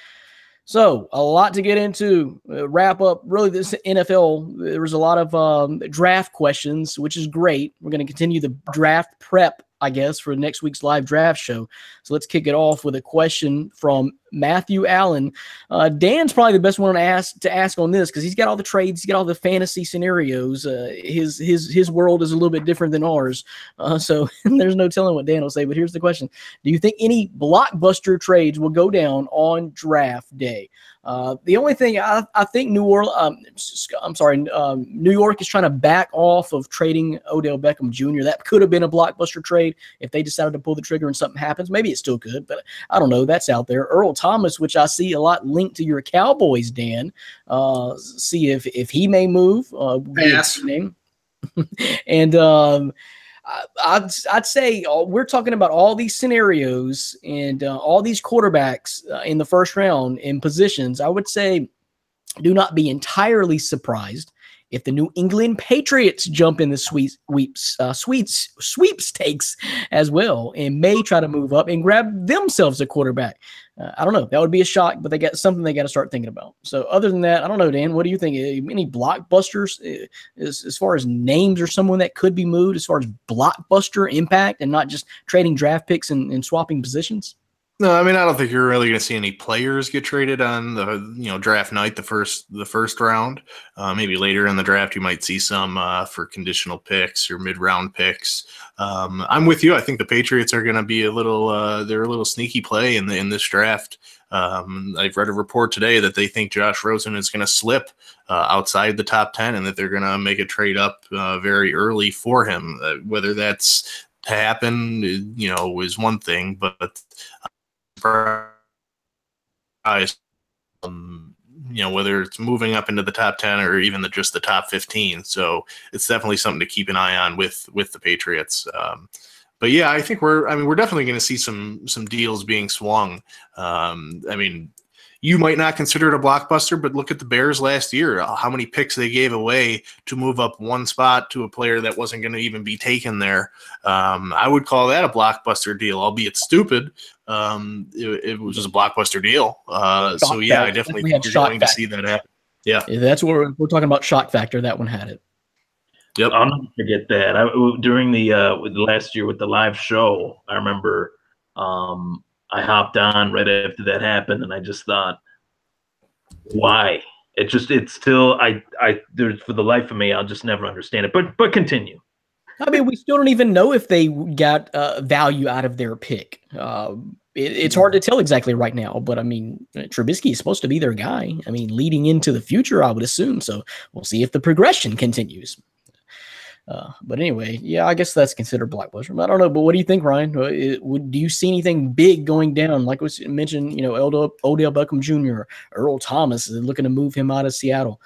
Speaker 1: So, a lot to get into. Wrap up, really, this NFL. There was a lot of draft questions, which is great. We're going to continue the draft prep, I guess, for next week's live draft show. So, let's kick it off with a question from Matthew Allen. Dan's probably the best one to ask on this because he's got all the trades, he's got all the fantasy scenarios. His world is a little bit different than ours. So, there's no telling what Dan will say. But here's the question. Do you think any blockbuster trades will go down on draft day? The only thing I think New York is trying to back off of trading Odell Beckham Jr. That could have been a blockbuster trade if they decided to pull the trigger and something happens. Maybe it still could, but I don't know. That's out there. Earl Thomas, which I see a lot linked to your Cowboys, Dan. See if he may move.
Speaker 2: Yes.
Speaker 1: And I'd say we're talking about all these scenarios and all these quarterbacks in the first round in positions. I would say do not be entirely surprised if the New England Patriots jump in the sweepstakes as well and may try to move up and grab themselves a quarterback. I don't know. That would be a shock, but they got something they got to start thinking about. So other than that, I don't know, Dan, what do you think? Any blockbusters as far as names or someone that could be moved as far as blockbuster impact and not just trading draft picks and swapping positions?
Speaker 2: No, I mean, I don't think you're really going to see any players get traded on the draft night, the first round. Maybe later in the draft, you might see some for conditional picks or mid-round picks. I'm with you. I think the Patriots are going to be they're a little sneaky play in this draft. I've read a report today that they think Josh Rosen is going to slip outside the top 10 and that they're going to make a trade up very early for him. Whether that's to happen, is one thing, but whether it's moving up into the top 10 or even just the top 15. So it's definitely something to keep an eye on with the Patriots. But yeah, I think we're definitely going to see some deals being swung. You might not consider it a blockbuster, but look at the Bears last year, how many picks they gave away to move up one spot to a player that wasn't going to even be taken there. I would call that a blockbuster deal, albeit stupid. It was just a blockbuster deal. So yeah, I definitely think you're going to see that happen. Yeah,
Speaker 1: that's what we're talking about. Shock factor. That one had it.
Speaker 3: Yep. I'll never forget that. During the last year with the live show, I remember I hopped on right after that happened, and I just thought, why? It's still there's for the life of me, I'll just never understand it. But continue.
Speaker 1: I mean, we still don't even know if they got value out of their pick. It's hard to tell exactly right now, but I mean, Trubisky is supposed to be their guy. I mean, leading into the future, I would assume. So we'll see if the progression continues. But anyway, yeah, I guess that's considered blockbuster. I don't know, but what do you think, Ryan? Do you see anything big going down? Like was mentioned, Odell Beckham Jr., Earl Thomas is looking to move him out of Seattle.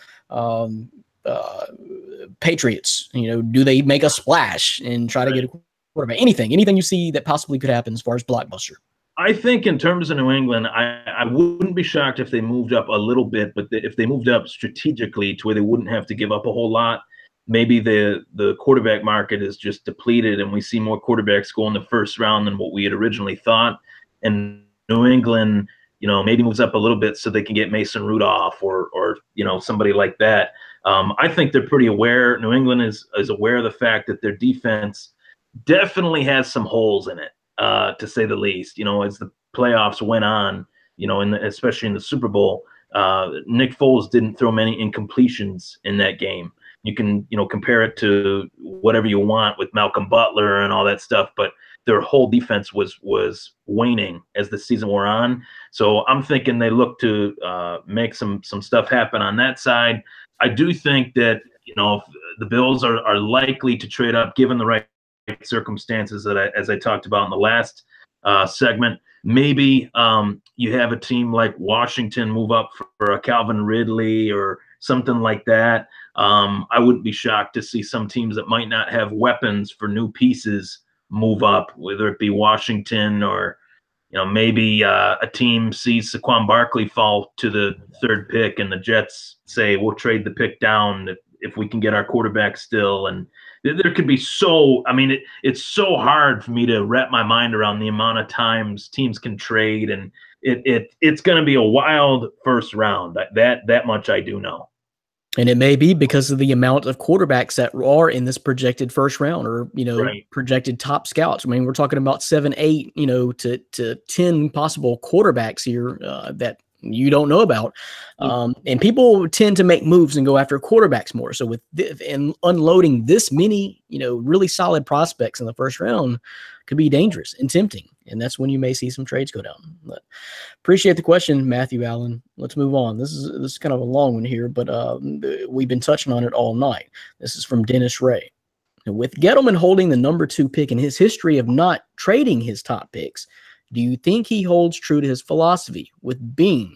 Speaker 1: Patriots, do they make a splash and try to get a quarterback? Anything you see that possibly could happen as far as blockbuster?
Speaker 3: I think in terms of New England, I wouldn't be shocked if they moved up a little bit, but if they moved up strategically to where they wouldn't have to give up a whole lot. Maybe the quarterback market is just depleted and we see more quarterbacks go in the first round than what we had originally thought. And New England, maybe moves up a little bit so they can get Mason Rudolph or somebody like that. I think they're pretty aware. New England is aware of the fact that their defense definitely has some holes in it, to say the least. As the playoffs went on, especially in the Super Bowl, Nick Foles didn't throw many incompletions in that game. You can, compare it to whatever you want with Malcolm Butler and all that stuff, but their whole defense was waning as the season wore on. So I'm thinking they look to make some stuff happen on that side. I do think that, the Bills are likely to trade up given the right circumstances as I talked about in the last segment. Maybe you have a team like Washington move up for a Calvin Ridley or something like that. I wouldn't be shocked to see some teams that might not have weapons for new pieces move up, whether it be Washington or, maybe a team sees Saquon Barkley fall to the third pick and the Jets say, we'll trade the pick down if we can get our quarterback still. And there could be it's so hard for me to wrap my mind around the amount of times teams can trade, and it's going to be a wild first round. That much I do know.
Speaker 1: And it may be because of the amount of quarterbacks that are in this projected first round or, projected top scouts. I mean, we're talking about 7, 8, to 10 possible quarterbacks here that you don't know about. And people tend to make moves and go after quarterbacks more. So with and unloading this many, really solid prospects in the first round could be dangerous and tempting. And that's when you may see some trades go down. But appreciate the question, Matthew Allen. Let's move on. This is kind of a long one here, but we've been touching on it all night. This is from Dennis Ray. With Gettleman holding the number 2 pick in his history of not trading his top picks, do you think he holds true to his philosophy with being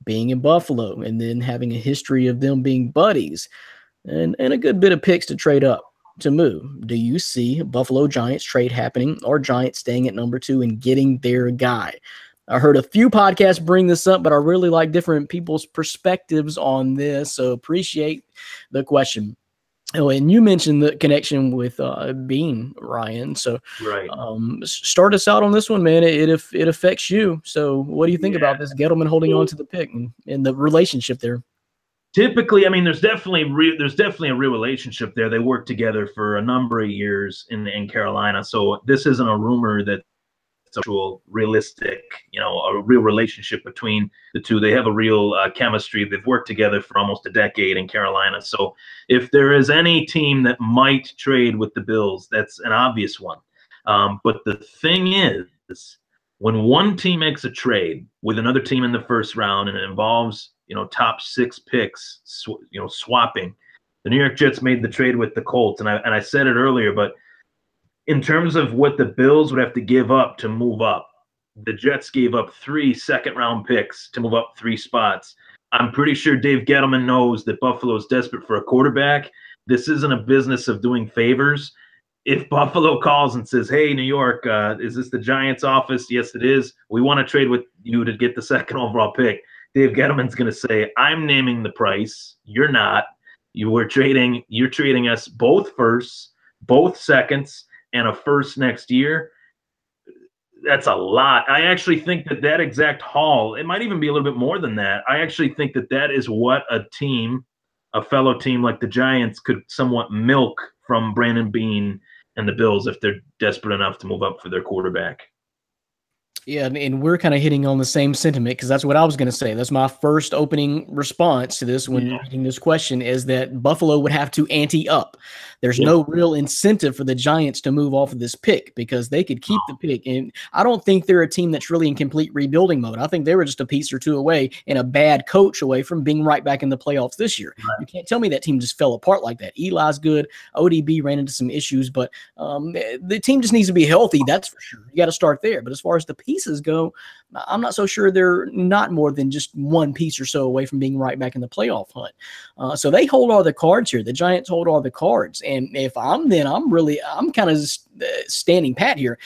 Speaker 1: in Buffalo and then having a history of them being buddies and a good bit of picks to trade up to move? Do you see Buffalo Giants trade happening or Giants staying at number 2 and getting their guy? I heard a few podcasts bring this up, but I really like different people's perspectives on this. So appreciate the question. Oh, and you mentioned the connection with Bean, Ryan. So
Speaker 3: right.
Speaker 1: Start us out on this one, man. It affects you. So what do you think about this Gettleman holding on to the pick and the relationship there?
Speaker 3: Typically, I mean, there's definitely a real relationship there. They worked together for a number of years in Carolina. So this isn't a rumor that's it's a realistic, a real relationship between the two. They have a real chemistry. They've worked together for almost a decade in Carolina. So if there is any team that might trade with the Bills, that's an obvious one. But the thing is, when one team makes a trade with another team in the first round and it involves, top 6 picks, swapping, the New York Jets made the trade with the Colts. And I said it earlier, but in terms of what the Bills would have to give up to move up, the Jets gave up 3 second-round picks to move up 3 spots. I'm pretty sure Dave Gettleman knows that Buffalo is desperate for a quarterback. This isn't a business of doing favors. If Buffalo calls and says, hey, New York, is this the Giants' office? Yes, it is. We want to trade with you to get the 2nd overall pick. Dave Gettleman's going to say, I'm naming the price. You're not. You're trading us both firsts, both seconds, and a first next year. That's a lot. I actually think that exact haul, it might even be a little bit more than that. I actually think that is what a fellow team like the Giants could somewhat milk from Brandon Beane and the Bills if they're desperate enough to move up for their quarterback.
Speaker 1: Yeah, and we're kind of hitting on the same sentiment because that's what I was going to say. That's my first opening response to this when reading this question is that Buffalo would have to ante up. There's no real incentive for the Giants to move off of this pick because they could keep the pick. And I don't think they're a team that's really in complete rebuilding mode. I think they were just a piece or two away and a bad coach away from being right back in the playoffs this year. Right. You can't tell me that team just fell apart like that. Eli's good. ODB ran into some issues, but the team just needs to be healthy. That's for sure. You got to start there. But as far as the pieces go, I'm not so sure they're not more than just one piece or so away from being right back in the playoff hunt. So they hold all the cards here. The Giants hold all the cards. And if I'm kind of standing pat here,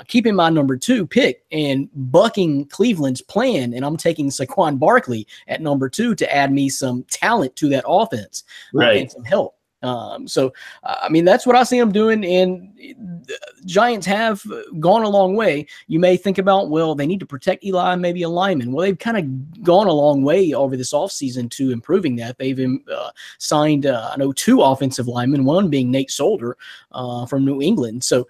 Speaker 1: keeping my number 2 pick and bucking Cleveland's plan. And I'm taking Saquon Barkley at number 2 to add me some talent to that offense and some help. That's what I see them doing, and the Giants have gone a long way. You may think about, well, they need to protect Eli and maybe a lineman. Well, they've kind of gone a long way over this offseason to improving that. They've signed, 2 offensive linemen, one being Nate Solder from New England. So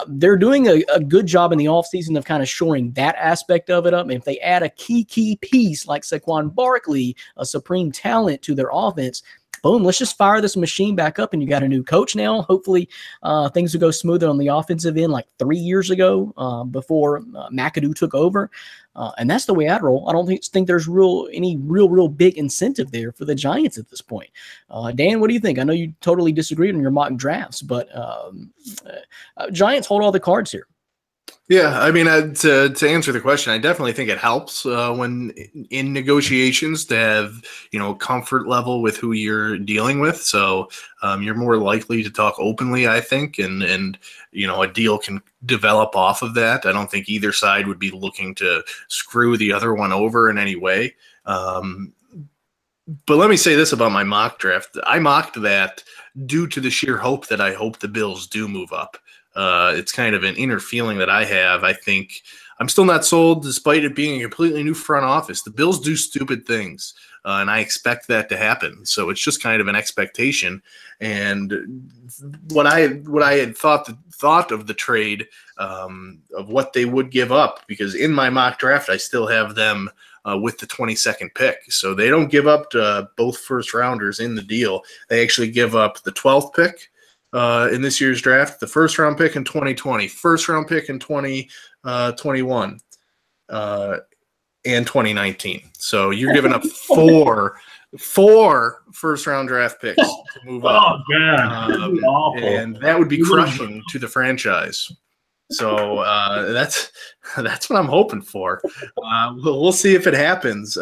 Speaker 1: they're doing a good job in the offseason of kind of shoring that aspect of it up. And if they add a key piece like Saquon Barkley, a supreme talent to their offense, boom, let's just fire this machine back up, and you got a new coach now. Hopefully things will go smoother on the offensive end like 3 years ago before McAdoo took over. And that's the way I'd roll. I don't think there's any real big incentive there for the Giants at this point. Dan, what do you think? I know you totally disagreed on your mock drafts, but Giants hold all the cards here.
Speaker 2: Yeah, I mean, to answer the question, I definitely think it helps when in negotiations to have, comfort level with who you're dealing with. So you're more likely to talk openly, I think, and a deal can develop off of that. I don't think either side would be looking to screw the other one over in any way. But let me say this about my mock draft. I mocked that due to the sheer hope that I hope the Bills do move up. It's kind of an inner feeling that I have. I think I'm still not sold despite it being a completely new front office. The Bills do stupid things, and I expect that to happen. So it's just kind of an expectation. And what I had thought of the trade, of what they would give up, because in my mock draft, I still have them with the 22nd pick. So they don't give up to both first rounders in the deal. They actually give up the 12th pick in this year's draft, the first round pick in 2020, first round pick in 2021, and 2019. So you're giving up four first round draft picks to move up.
Speaker 3: Oh, God.
Speaker 2: And that would be crushing to the franchise. So that's what I'm hoping for. We'll see if it happens.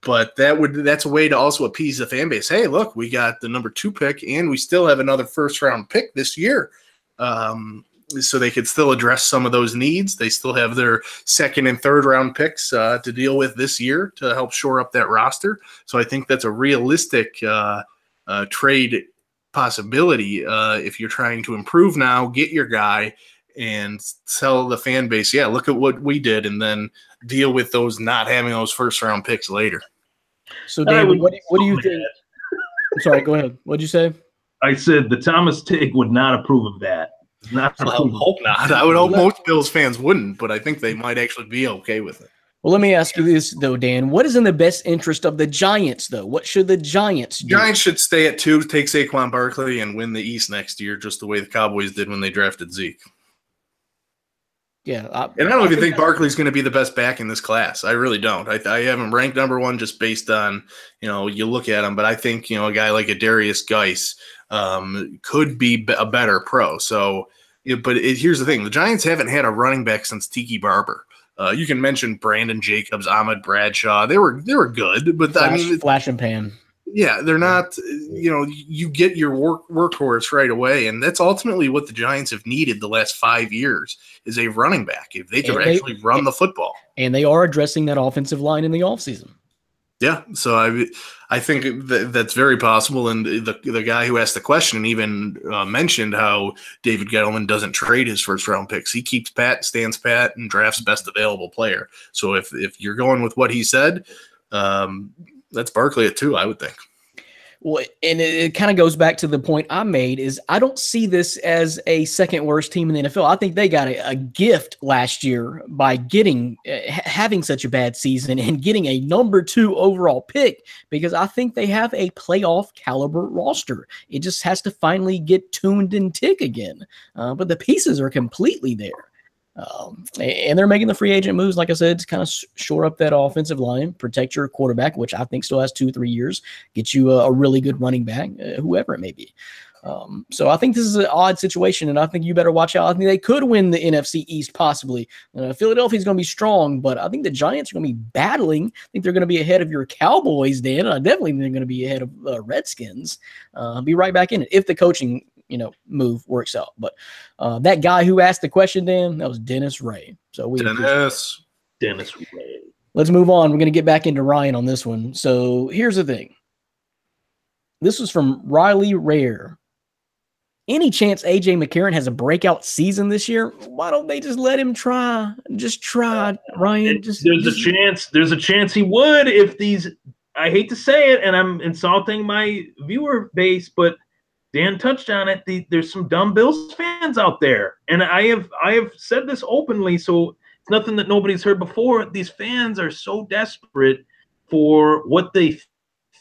Speaker 2: But that's a way to also appease the fan base. Hey, look, we got the number 2 pick, and we still have another first-round pick this year. So they could still address some of those needs. They still have their second and third-round picks to deal with this year to help shore up that roster. So I think that's a realistic trade possibility if you're trying to improve now, get your guy, and tell the fan base, yeah, look at what we did, and then deal with those not having those first-round picks later.
Speaker 1: So, David, what do you think? I'm sorry, go ahead. What'd you say?
Speaker 3: I said the Thomas Tig would not approve of that. Not
Speaker 2: I
Speaker 3: approved.
Speaker 2: hope not. I would hope most Bills fans wouldn't, but I think they might actually be okay with it.
Speaker 1: Well, let me ask you this, though, Dan. What is in the best interest of the Giants, though? What should the Giants do?
Speaker 2: Giants should stay at 2, take Saquon Barkley, and win the East next year, just the way the Cowboys did when they drafted Zeke.
Speaker 1: Yeah.
Speaker 2: And I don't even think Barkley's going to be the best back in this class. I really don't. I have him ranked number 1 just based on, you look at him. But I think, a guy like a Darius Geis could be a better pro. So, here's the thing. The Giants haven't had a running back since Tiki Barber. You can mention Brandon Jacobs, Ahmad Bradshaw. They were good, but
Speaker 1: flash and pan.
Speaker 2: Yeah, they're not. You get your workhorse right away, and that's ultimately what the Giants have needed the last 5 years is a running back. If they could actually run the football,
Speaker 1: and they are addressing that offensive line in the offseason.
Speaker 2: Yeah, so I think that's very possible. And the guy who asked the question even mentioned how David Gettleman doesn't trade his first-round picks. He keeps pat, stands pat, and drafts best available player. So if you're going with what he said, that's Barkley at 2, I would think.
Speaker 1: Well, and it kind of goes back to the point I made is I don't see this as a second worst team in the NFL. I think they got a gift last year by having such a bad season and getting a number 2 overall pick, because I think they have a playoff caliber roster. It just has to finally get tuned and tick again. But the pieces are completely there. And they're making the free agent moves, like I said, to kind of shore up that offensive line, protect your quarterback, which I think still has 2-3 years, get you a really good running back, whoever it may be. So I think this is an odd situation, and I think you better watch out. I think they could win the NFC East possibly. Philadelphia's going to be strong, but I think the Giants are going to be battling. I think they're going to be ahead of your Cowboys, Dan. I definitely think they're going to be ahead of Redskins. Be right back in it if the coaching move works out. But that guy who asked the question, Dan, that was Dennis Ray. So
Speaker 3: Dennis Ray.
Speaker 1: Let's move on. We're going to get back into Ryan on this one. So here's the thing. This was from Riley Rare. Any chance AJ McCarron has a breakout season this year? Why don't they just let him try? Just try, Ryan.
Speaker 3: There's a chance he would if these. I hate to say it, and I'm insulting my viewer base, but Dan touched on it. There's some dumb Bills fans out there, and I have said this openly, so it's nothing that nobody's heard before. These fans are so desperate for what they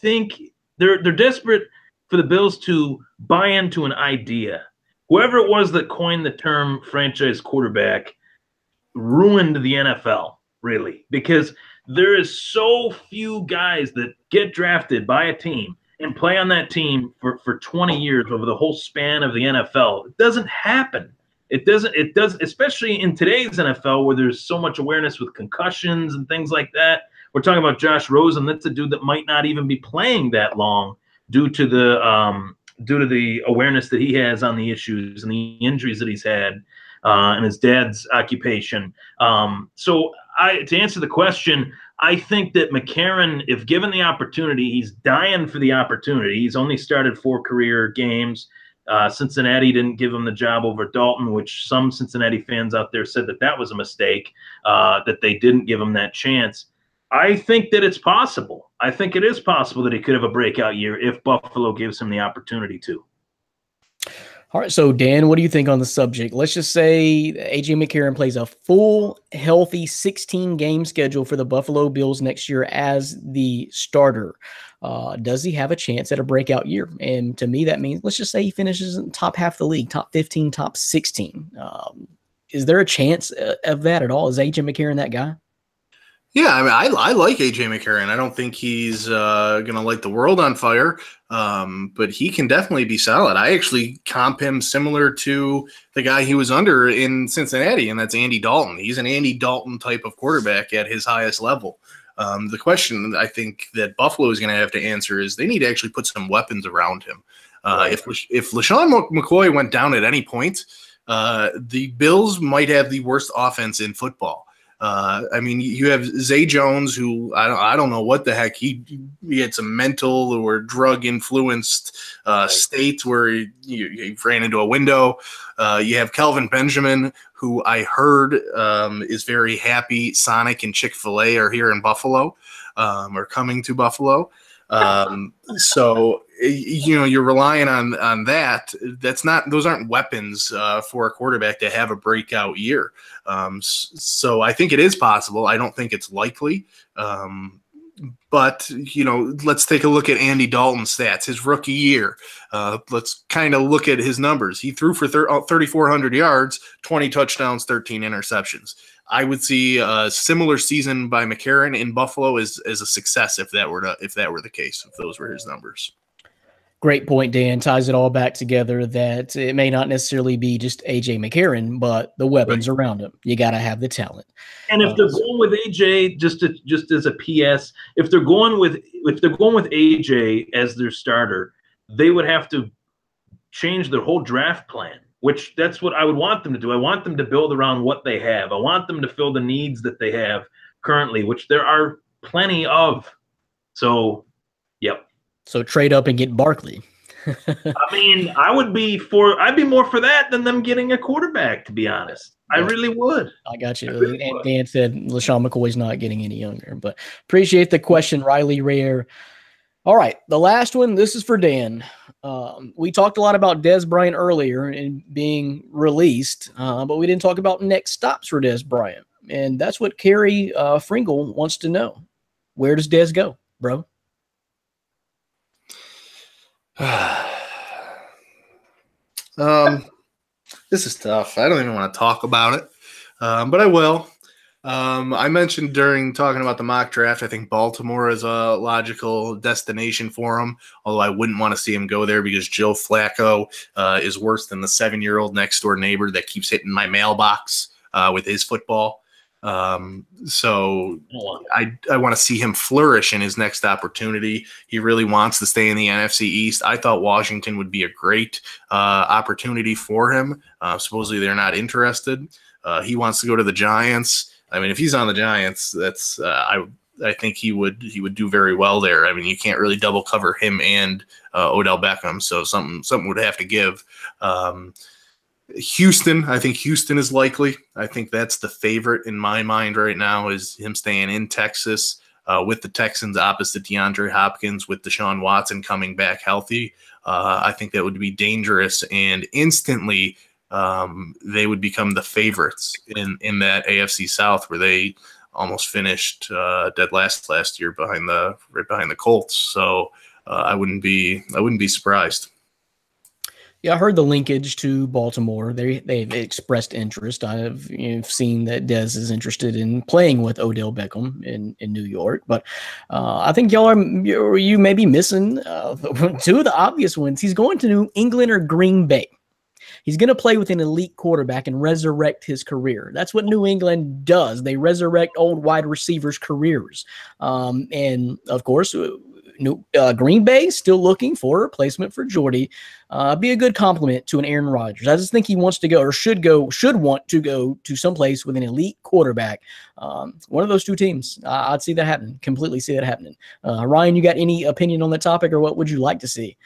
Speaker 3: think. They're desperate for the Bills to buy into an idea. Whoever it was that coined the term franchise quarterback ruined the NFL, really, because there is so few guys that get drafted by a team and play on that team for 20 years over the whole span of the NFL. It doesn't happen. It does, especially in today's NFL where there's so much awareness with concussions and things like that. We're talking about Josh Rosen. That's a dude that might not even be playing that long due to the awareness that he has on the issues and the injuries that he's had and his dad's occupation. So to answer the question, I think that McCarron, if given the opportunity, he's dying for the opportunity. He's only started 4 career games. Cincinnati didn't give him the job over Dalton, which some Cincinnati fans out there said that was a mistake, that they didn't give him that chance. I think that it's possible. I think it is possible that he could have a breakout year if Buffalo gives him the opportunity to.
Speaker 1: All right, so Dan, what do you think on the subject? Let's just say A.J. McCarron plays a full, healthy 16-game schedule for the Buffalo Bills next year as the starter. Does he have a chance at a breakout year? And to me, that means, let's just say he finishes in the top half of the league, top 15, top 16. Is there a chance of that at all? Is A.J. McCarron that guy?
Speaker 2: Yeah, I mean, I like A.J. McCarron. I don't think he's going to light the world on fire, but he can definitely be solid. I actually comp him similar to the guy he was under in Cincinnati, and that's Andy Dalton. He's an Andy Dalton type of quarterback at his highest level. The question I think that Buffalo is going to have to answer is they need to actually put some weapons around him. Right. If LeSean McCoy went down at any point, the Bills might have the worst offense in football. I mean, you have Zay Jones, who I don't know what the heck he had some mental or drug influenced states where he ran into a window. You have Kelvin Benjamin, who I heard is very happy Sonic and Chick-fil-A are here in Buffalo, or coming to Buffalo. So you're relying on that. Those aren't weapons for a quarterback to have a breakout year. So I think it is possible. I don't think it's likely. But, let's take a look at Andy Dalton's stats, his rookie year. Let's kind of look at his numbers. He threw for 3,400 yards, 20 touchdowns, 13 interceptions. I would see a similar season by McCarron in Buffalo as a success if that were the case, if those were his numbers.
Speaker 1: Great point, Dan. Ties it all back together that it may not necessarily be just A.J. McCarron, but the weapons around him. You got to have the talent.
Speaker 3: And if they're going with A.J., just as a PS, if they're going with A.J. as their starter, they would have to change their whole draft plan, which that's what I would want them to do. I want them to build around what they have. I want them to fill the needs that they have currently, which there are plenty of. So, yep.
Speaker 1: So trade up and get Barkley.
Speaker 3: I mean, I'd be more for that than them getting a quarterback, to be honest. I really would.
Speaker 1: I got you. And Dan said LaShawn McCoy's not getting any younger, but appreciate the question, Riley Rare. All right, the last one, this is for Dan. We talked a lot about Dez Bryant earlier and being released, but we didn't talk about next stops for Dez Bryant. And that's what Kerry Fringle wants to know. Where does Dez go, bro?
Speaker 2: This is tough. I don't even want to talk about it, but I will. I mentioned during talking about the mock draft, I think Baltimore is a logical destination for him, although I wouldn't want to see him go there because Joe Flacco is worse than the 7-year-old next door neighbor that keeps hitting my mailbox with his football. So I want to see him flourish in his next opportunity. He really wants to stay in the NFC East. I thought Washington would be a great opportunity for him. Supposedly they're not interested. He wants to go to the Giants. I mean, if he's on the Giants, that's I think he would do very well there. I mean, you can't really double cover him and Odell Beckham, so something would have to give. Houston, I think Houston is likely. I think that's the favorite in my mind right now, is him staying in Texas with the Texans opposite DeAndre Hopkins, with Deshaun Watson coming back healthy. I think that would be dangerous, and instantly they would become the favorites in that AFC South, where they almost finished dead last year right behind the Colts. So I wouldn't be surprised.
Speaker 1: Yeah, I heard the linkage to Baltimore. They've expressed interest. I've seen that Dez is interested in playing with Odell Beckham in New York. But I think you may be missing two of the obvious ones. He's going to New England or Green Bay. He's going to play with an elite quarterback and resurrect his career. That's what New England does. They resurrect old wide receivers' careers. And, of course, Green Bay still looking for a replacement for Jordy. Be a good compliment to an Aaron Rodgers. I just think he wants to go, or should want to go to someplace with an elite quarterback. One of those two teams. I'd see that happen. Completely see that happening. Ryan, you got any opinion on the topic, or what would you like to see?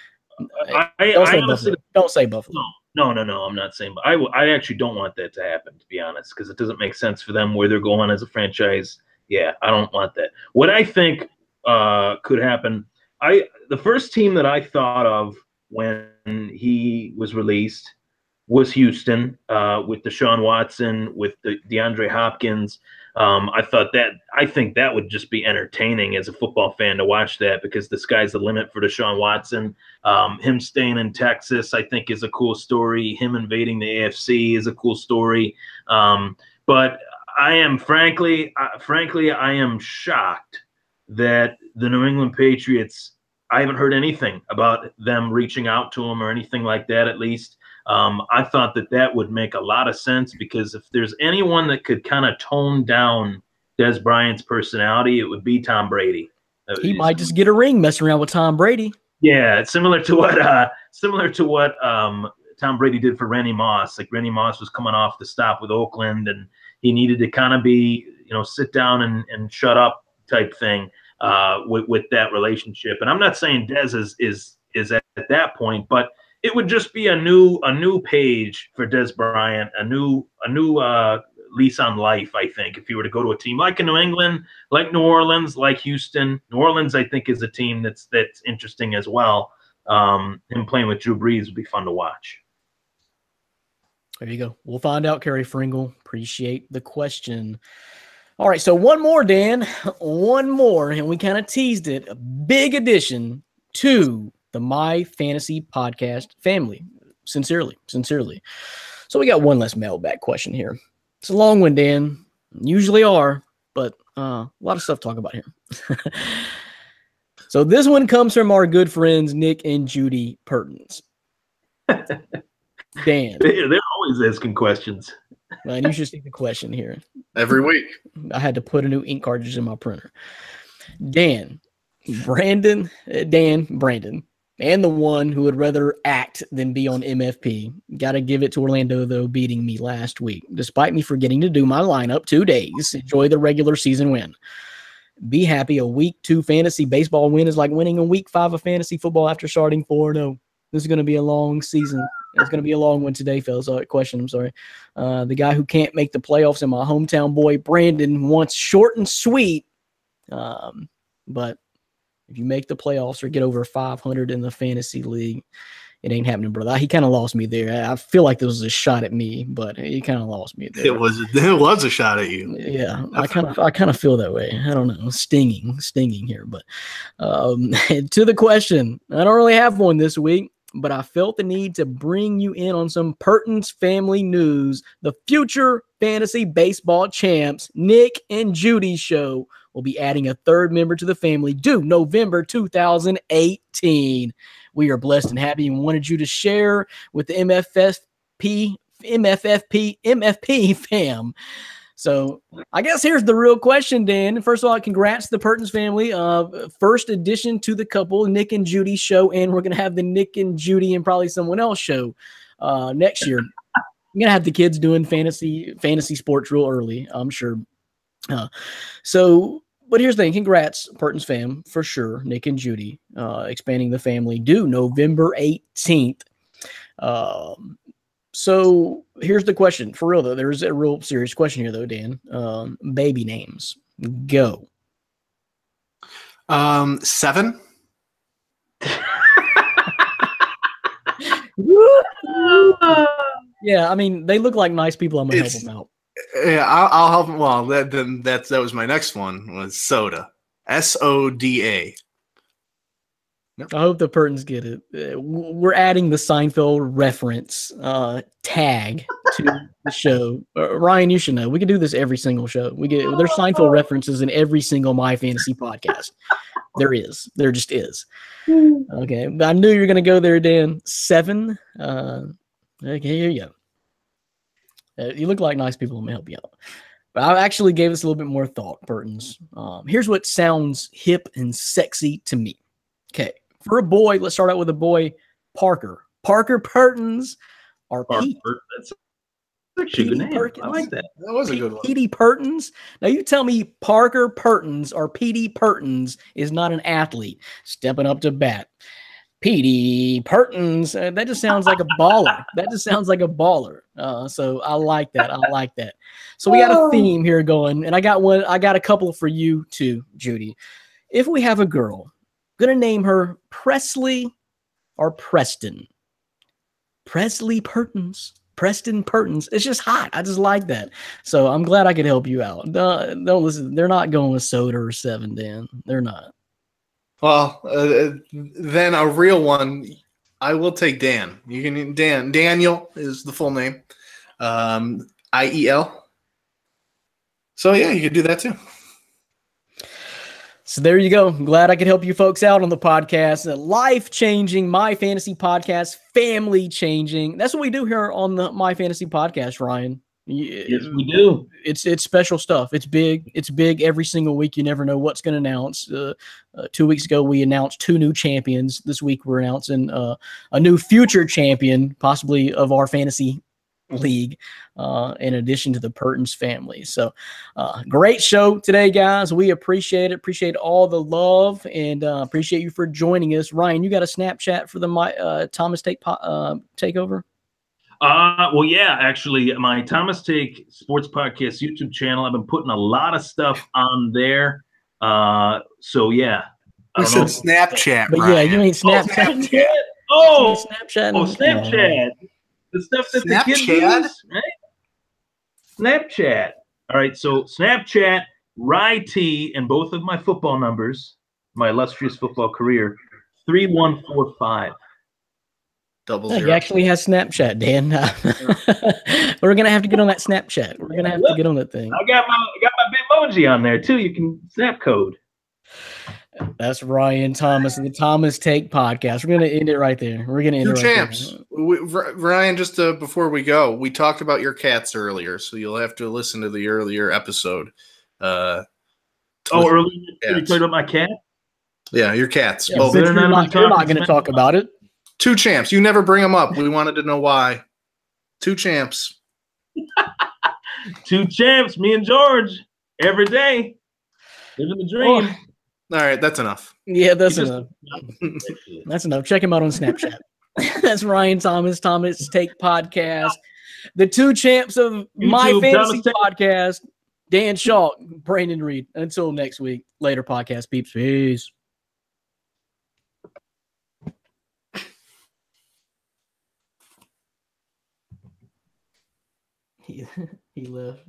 Speaker 1: Don't say Buffalo.
Speaker 3: No, I'm not saying. But I actually don't want that to happen, to be honest, because it doesn't make sense for them where they're going as a franchise. Yeah, I don't want that. What I think could happen, the first team that I thought of when he was released was Houston, with Deshaun Watson, with DeAndre Hopkins. I think that would just be entertaining as a football fan to watch that, because the sky's the limit for Deshaun Watson. Him staying in Texas, I think, is a cool story. Him invading the AFC is a cool story. But I am frankly, I am shocked that the New England Patriots, I haven't heard anything about them reaching out to him or anything like that, at least. I thought that would make a lot of sense, because if there's anyone that could kind of tone down Dez Bryant's personality, it would be Tom Brady.
Speaker 1: He might just get a ring messing around with Tom Brady.
Speaker 3: Yeah, similar to what Tom Brady did for Randy Moss. Like, Randy Moss was coming off the stop with Oakland, and he needed to kind of be, sit down and shut up type thing with that relationship. And I'm not saying Dez is at that point, but it would just be a new page for Dez Bryant, a new lease on life, I think, if he were to go to a team like New England, like New Orleans, like Houston. New Orleans, I think, is a team that's interesting as well. him playing with Drew Brees would be fun to watch.
Speaker 1: There you go. We'll find out, Kerry Fringle. Appreciate the question. All right, so one more, Dan. One more, and we kind of teased it. A big addition to the My Fantasy Podcast family. Sincerely. So we got one less mailbag question here. It's a long one, Dan. Usually are, but a lot of stuff to talk about here. So this one comes from our good friends Nick and Judy Pertins. Dan.
Speaker 3: They're always asking questions.
Speaker 1: Man, you should see the question here.
Speaker 2: Every week.
Speaker 1: I had to put a new ink cartridge in my printer. Brandon, and the one who would rather act than be on MFP. Got to give it to Orlando, though, beating me last week. Despite me forgetting to do my lineup 2 days, enjoy the regular season win. Be happy. A week 2 fantasy baseball win is like winning a week 5 of fantasy football after starting 4-0. This is going to be a long season. It's going to be a long one today, fellas. I'm sorry. The guy who can't make the playoffs and my hometown boy, Brandon, wants short and sweet. But if you make the playoffs or get over 500 in the fantasy league, it ain't happening, brother. He kind of lost me there. I feel like this was a shot at me, but he kind of lost me there.
Speaker 2: It was a shot at you.
Speaker 1: Yeah, I kind of feel that way. I don't know, stinging here. But to the question, I don't really have one this week, but I felt the need to bring you in on some Pertins family news. The future fantasy baseball champs, Nick and Judy show, will be adding a third member to the family due November 2018. We are blessed and happy and wanted you to share with the MFP fam. So I guess here's the real question, Dan. First of all, congrats to the Pertins family. First addition to the couple, Nick and Judy show, and we're going to have the Nick and Judy and probably someone else show next year. I'm going to have the kids doing fantasy sports real early, I'm sure. But here's the thing. Congrats, Pertins fam, for sure. Nick and Judy expanding the family due November 18th. So here's the question. For real, though, there's a real serious question here, though, Dan. Baby names. Go.
Speaker 2: 7.
Speaker 1: Yeah, I mean, they look like nice people. I'm going to help them out.
Speaker 2: Yeah, I'll help them. Well, that was my next one, was Soda. SODA.
Speaker 1: Yep. I hope the Pertins get it. We're adding the Seinfeld reference tag to the show. Ryan, you should know. We can do this every single show. There's Seinfeld references in every single My Fantasy podcast. There is. There just is. Okay. I knew you were going to go there, Dan. 7. Okay, here you go. You look like nice people. Let me help you out. But I actually gave this a little bit more thought, Pertins. Here's what sounds hip and sexy to me. Okay. For a boy, let's start out with a boy, Parker. Parker Pertins or Pete.
Speaker 3: That's actually a good name. Perkins. I like that.
Speaker 2: That was a good one.
Speaker 1: Petey Pertins. Now you tell me Parker Pertins or Petey Pertins is not an athlete stepping up to bat. Petey Pertins. That just sounds like a baller. So I like that. So we got a theme here going, and I got a couple for you too, Judy. If we have a girl, gonna name her Presley or Preston. Presley Pertins. Preston Pertins. It's just hot. I just like that. So I'm glad I could help you out. Don't listen. They're not going with Soda or 7, Dan. They're not.
Speaker 2: Well, then a real one, I will take Dan. You can Daniel is the full name. IEL. So yeah, you could do that too.
Speaker 1: So there you go. I'm glad I could help you folks out on the podcast. Life-changing My Fantasy Podcast, family-changing. That's what we do here on the My Fantasy Podcast, Ryan.
Speaker 3: Yes, we do.
Speaker 1: It's special stuff. It's big. It's big every single week. You never know what's going to announce. 2 weeks ago, we announced 2 new champions. This week, we're announcing a new future champion, possibly of our fantasy league, in addition to the Pertins family. So great show today, guys. We appreciate it. Appreciate all the love, and appreciate you for joining us. Ryan, you got a Snapchat for the Thomas Take takeover?
Speaker 3: Well, yeah, actually, my Thomas Take Sports Podcast YouTube channel, I've been putting a lot of stuff on there. So yeah,
Speaker 2: We
Speaker 3: don't
Speaker 2: said
Speaker 3: know.
Speaker 2: Snapchat,
Speaker 1: But yeah,
Speaker 2: Ryan.
Speaker 1: you ain't Snapchat.
Speaker 3: Oh,
Speaker 1: Snapchat.
Speaker 3: Snapchat. The stuff that the kids
Speaker 2: Snapchat?
Speaker 3: use, right? Snapchat. All right, so Snapchat, Rye T, and both of my football numbers, my illustrious football career, 3145.
Speaker 2: Double
Speaker 1: He
Speaker 2: zero.
Speaker 1: actually has Snapchat, Dan. We're gonna have to get on that Snapchat. We're gonna have to get on that thing.
Speaker 3: I got my Bitmoji on there too. You can snap code.
Speaker 1: That's Ryan Thomas and the Thomas Take Podcast. We're gonna end it right there. We're gonna end
Speaker 2: Two
Speaker 1: it right
Speaker 2: champs.
Speaker 1: there.
Speaker 2: Ryan, just before we go, we talked about your cats earlier, so you'll have to listen to the earlier episode.
Speaker 3: Earlier you
Speaker 2: cats.
Speaker 3: talked about my cat.
Speaker 2: Yeah, your cats.
Speaker 1: Yeah,
Speaker 2: Both.
Speaker 1: since
Speaker 3: Better
Speaker 1: you're
Speaker 3: not
Speaker 1: not
Speaker 3: be
Speaker 1: going to talk about it.
Speaker 2: Two champs. You never bring them up. We wanted to know why. Two champs.
Speaker 3: Two champs, me and George, every day, living the dream.
Speaker 2: All right, that's enough.
Speaker 1: Yeah, that's
Speaker 3: You just-
Speaker 1: enough. That's enough. Check him out on Snapchat. That's Ryan Thomas Take Podcast. The two champs of my
Speaker 3: YouTube,
Speaker 1: fantasy
Speaker 3: Thomas Take-
Speaker 1: podcast, Dan Shaw, Brandon Reed. Until next week, later podcast peeps. Peace. He left.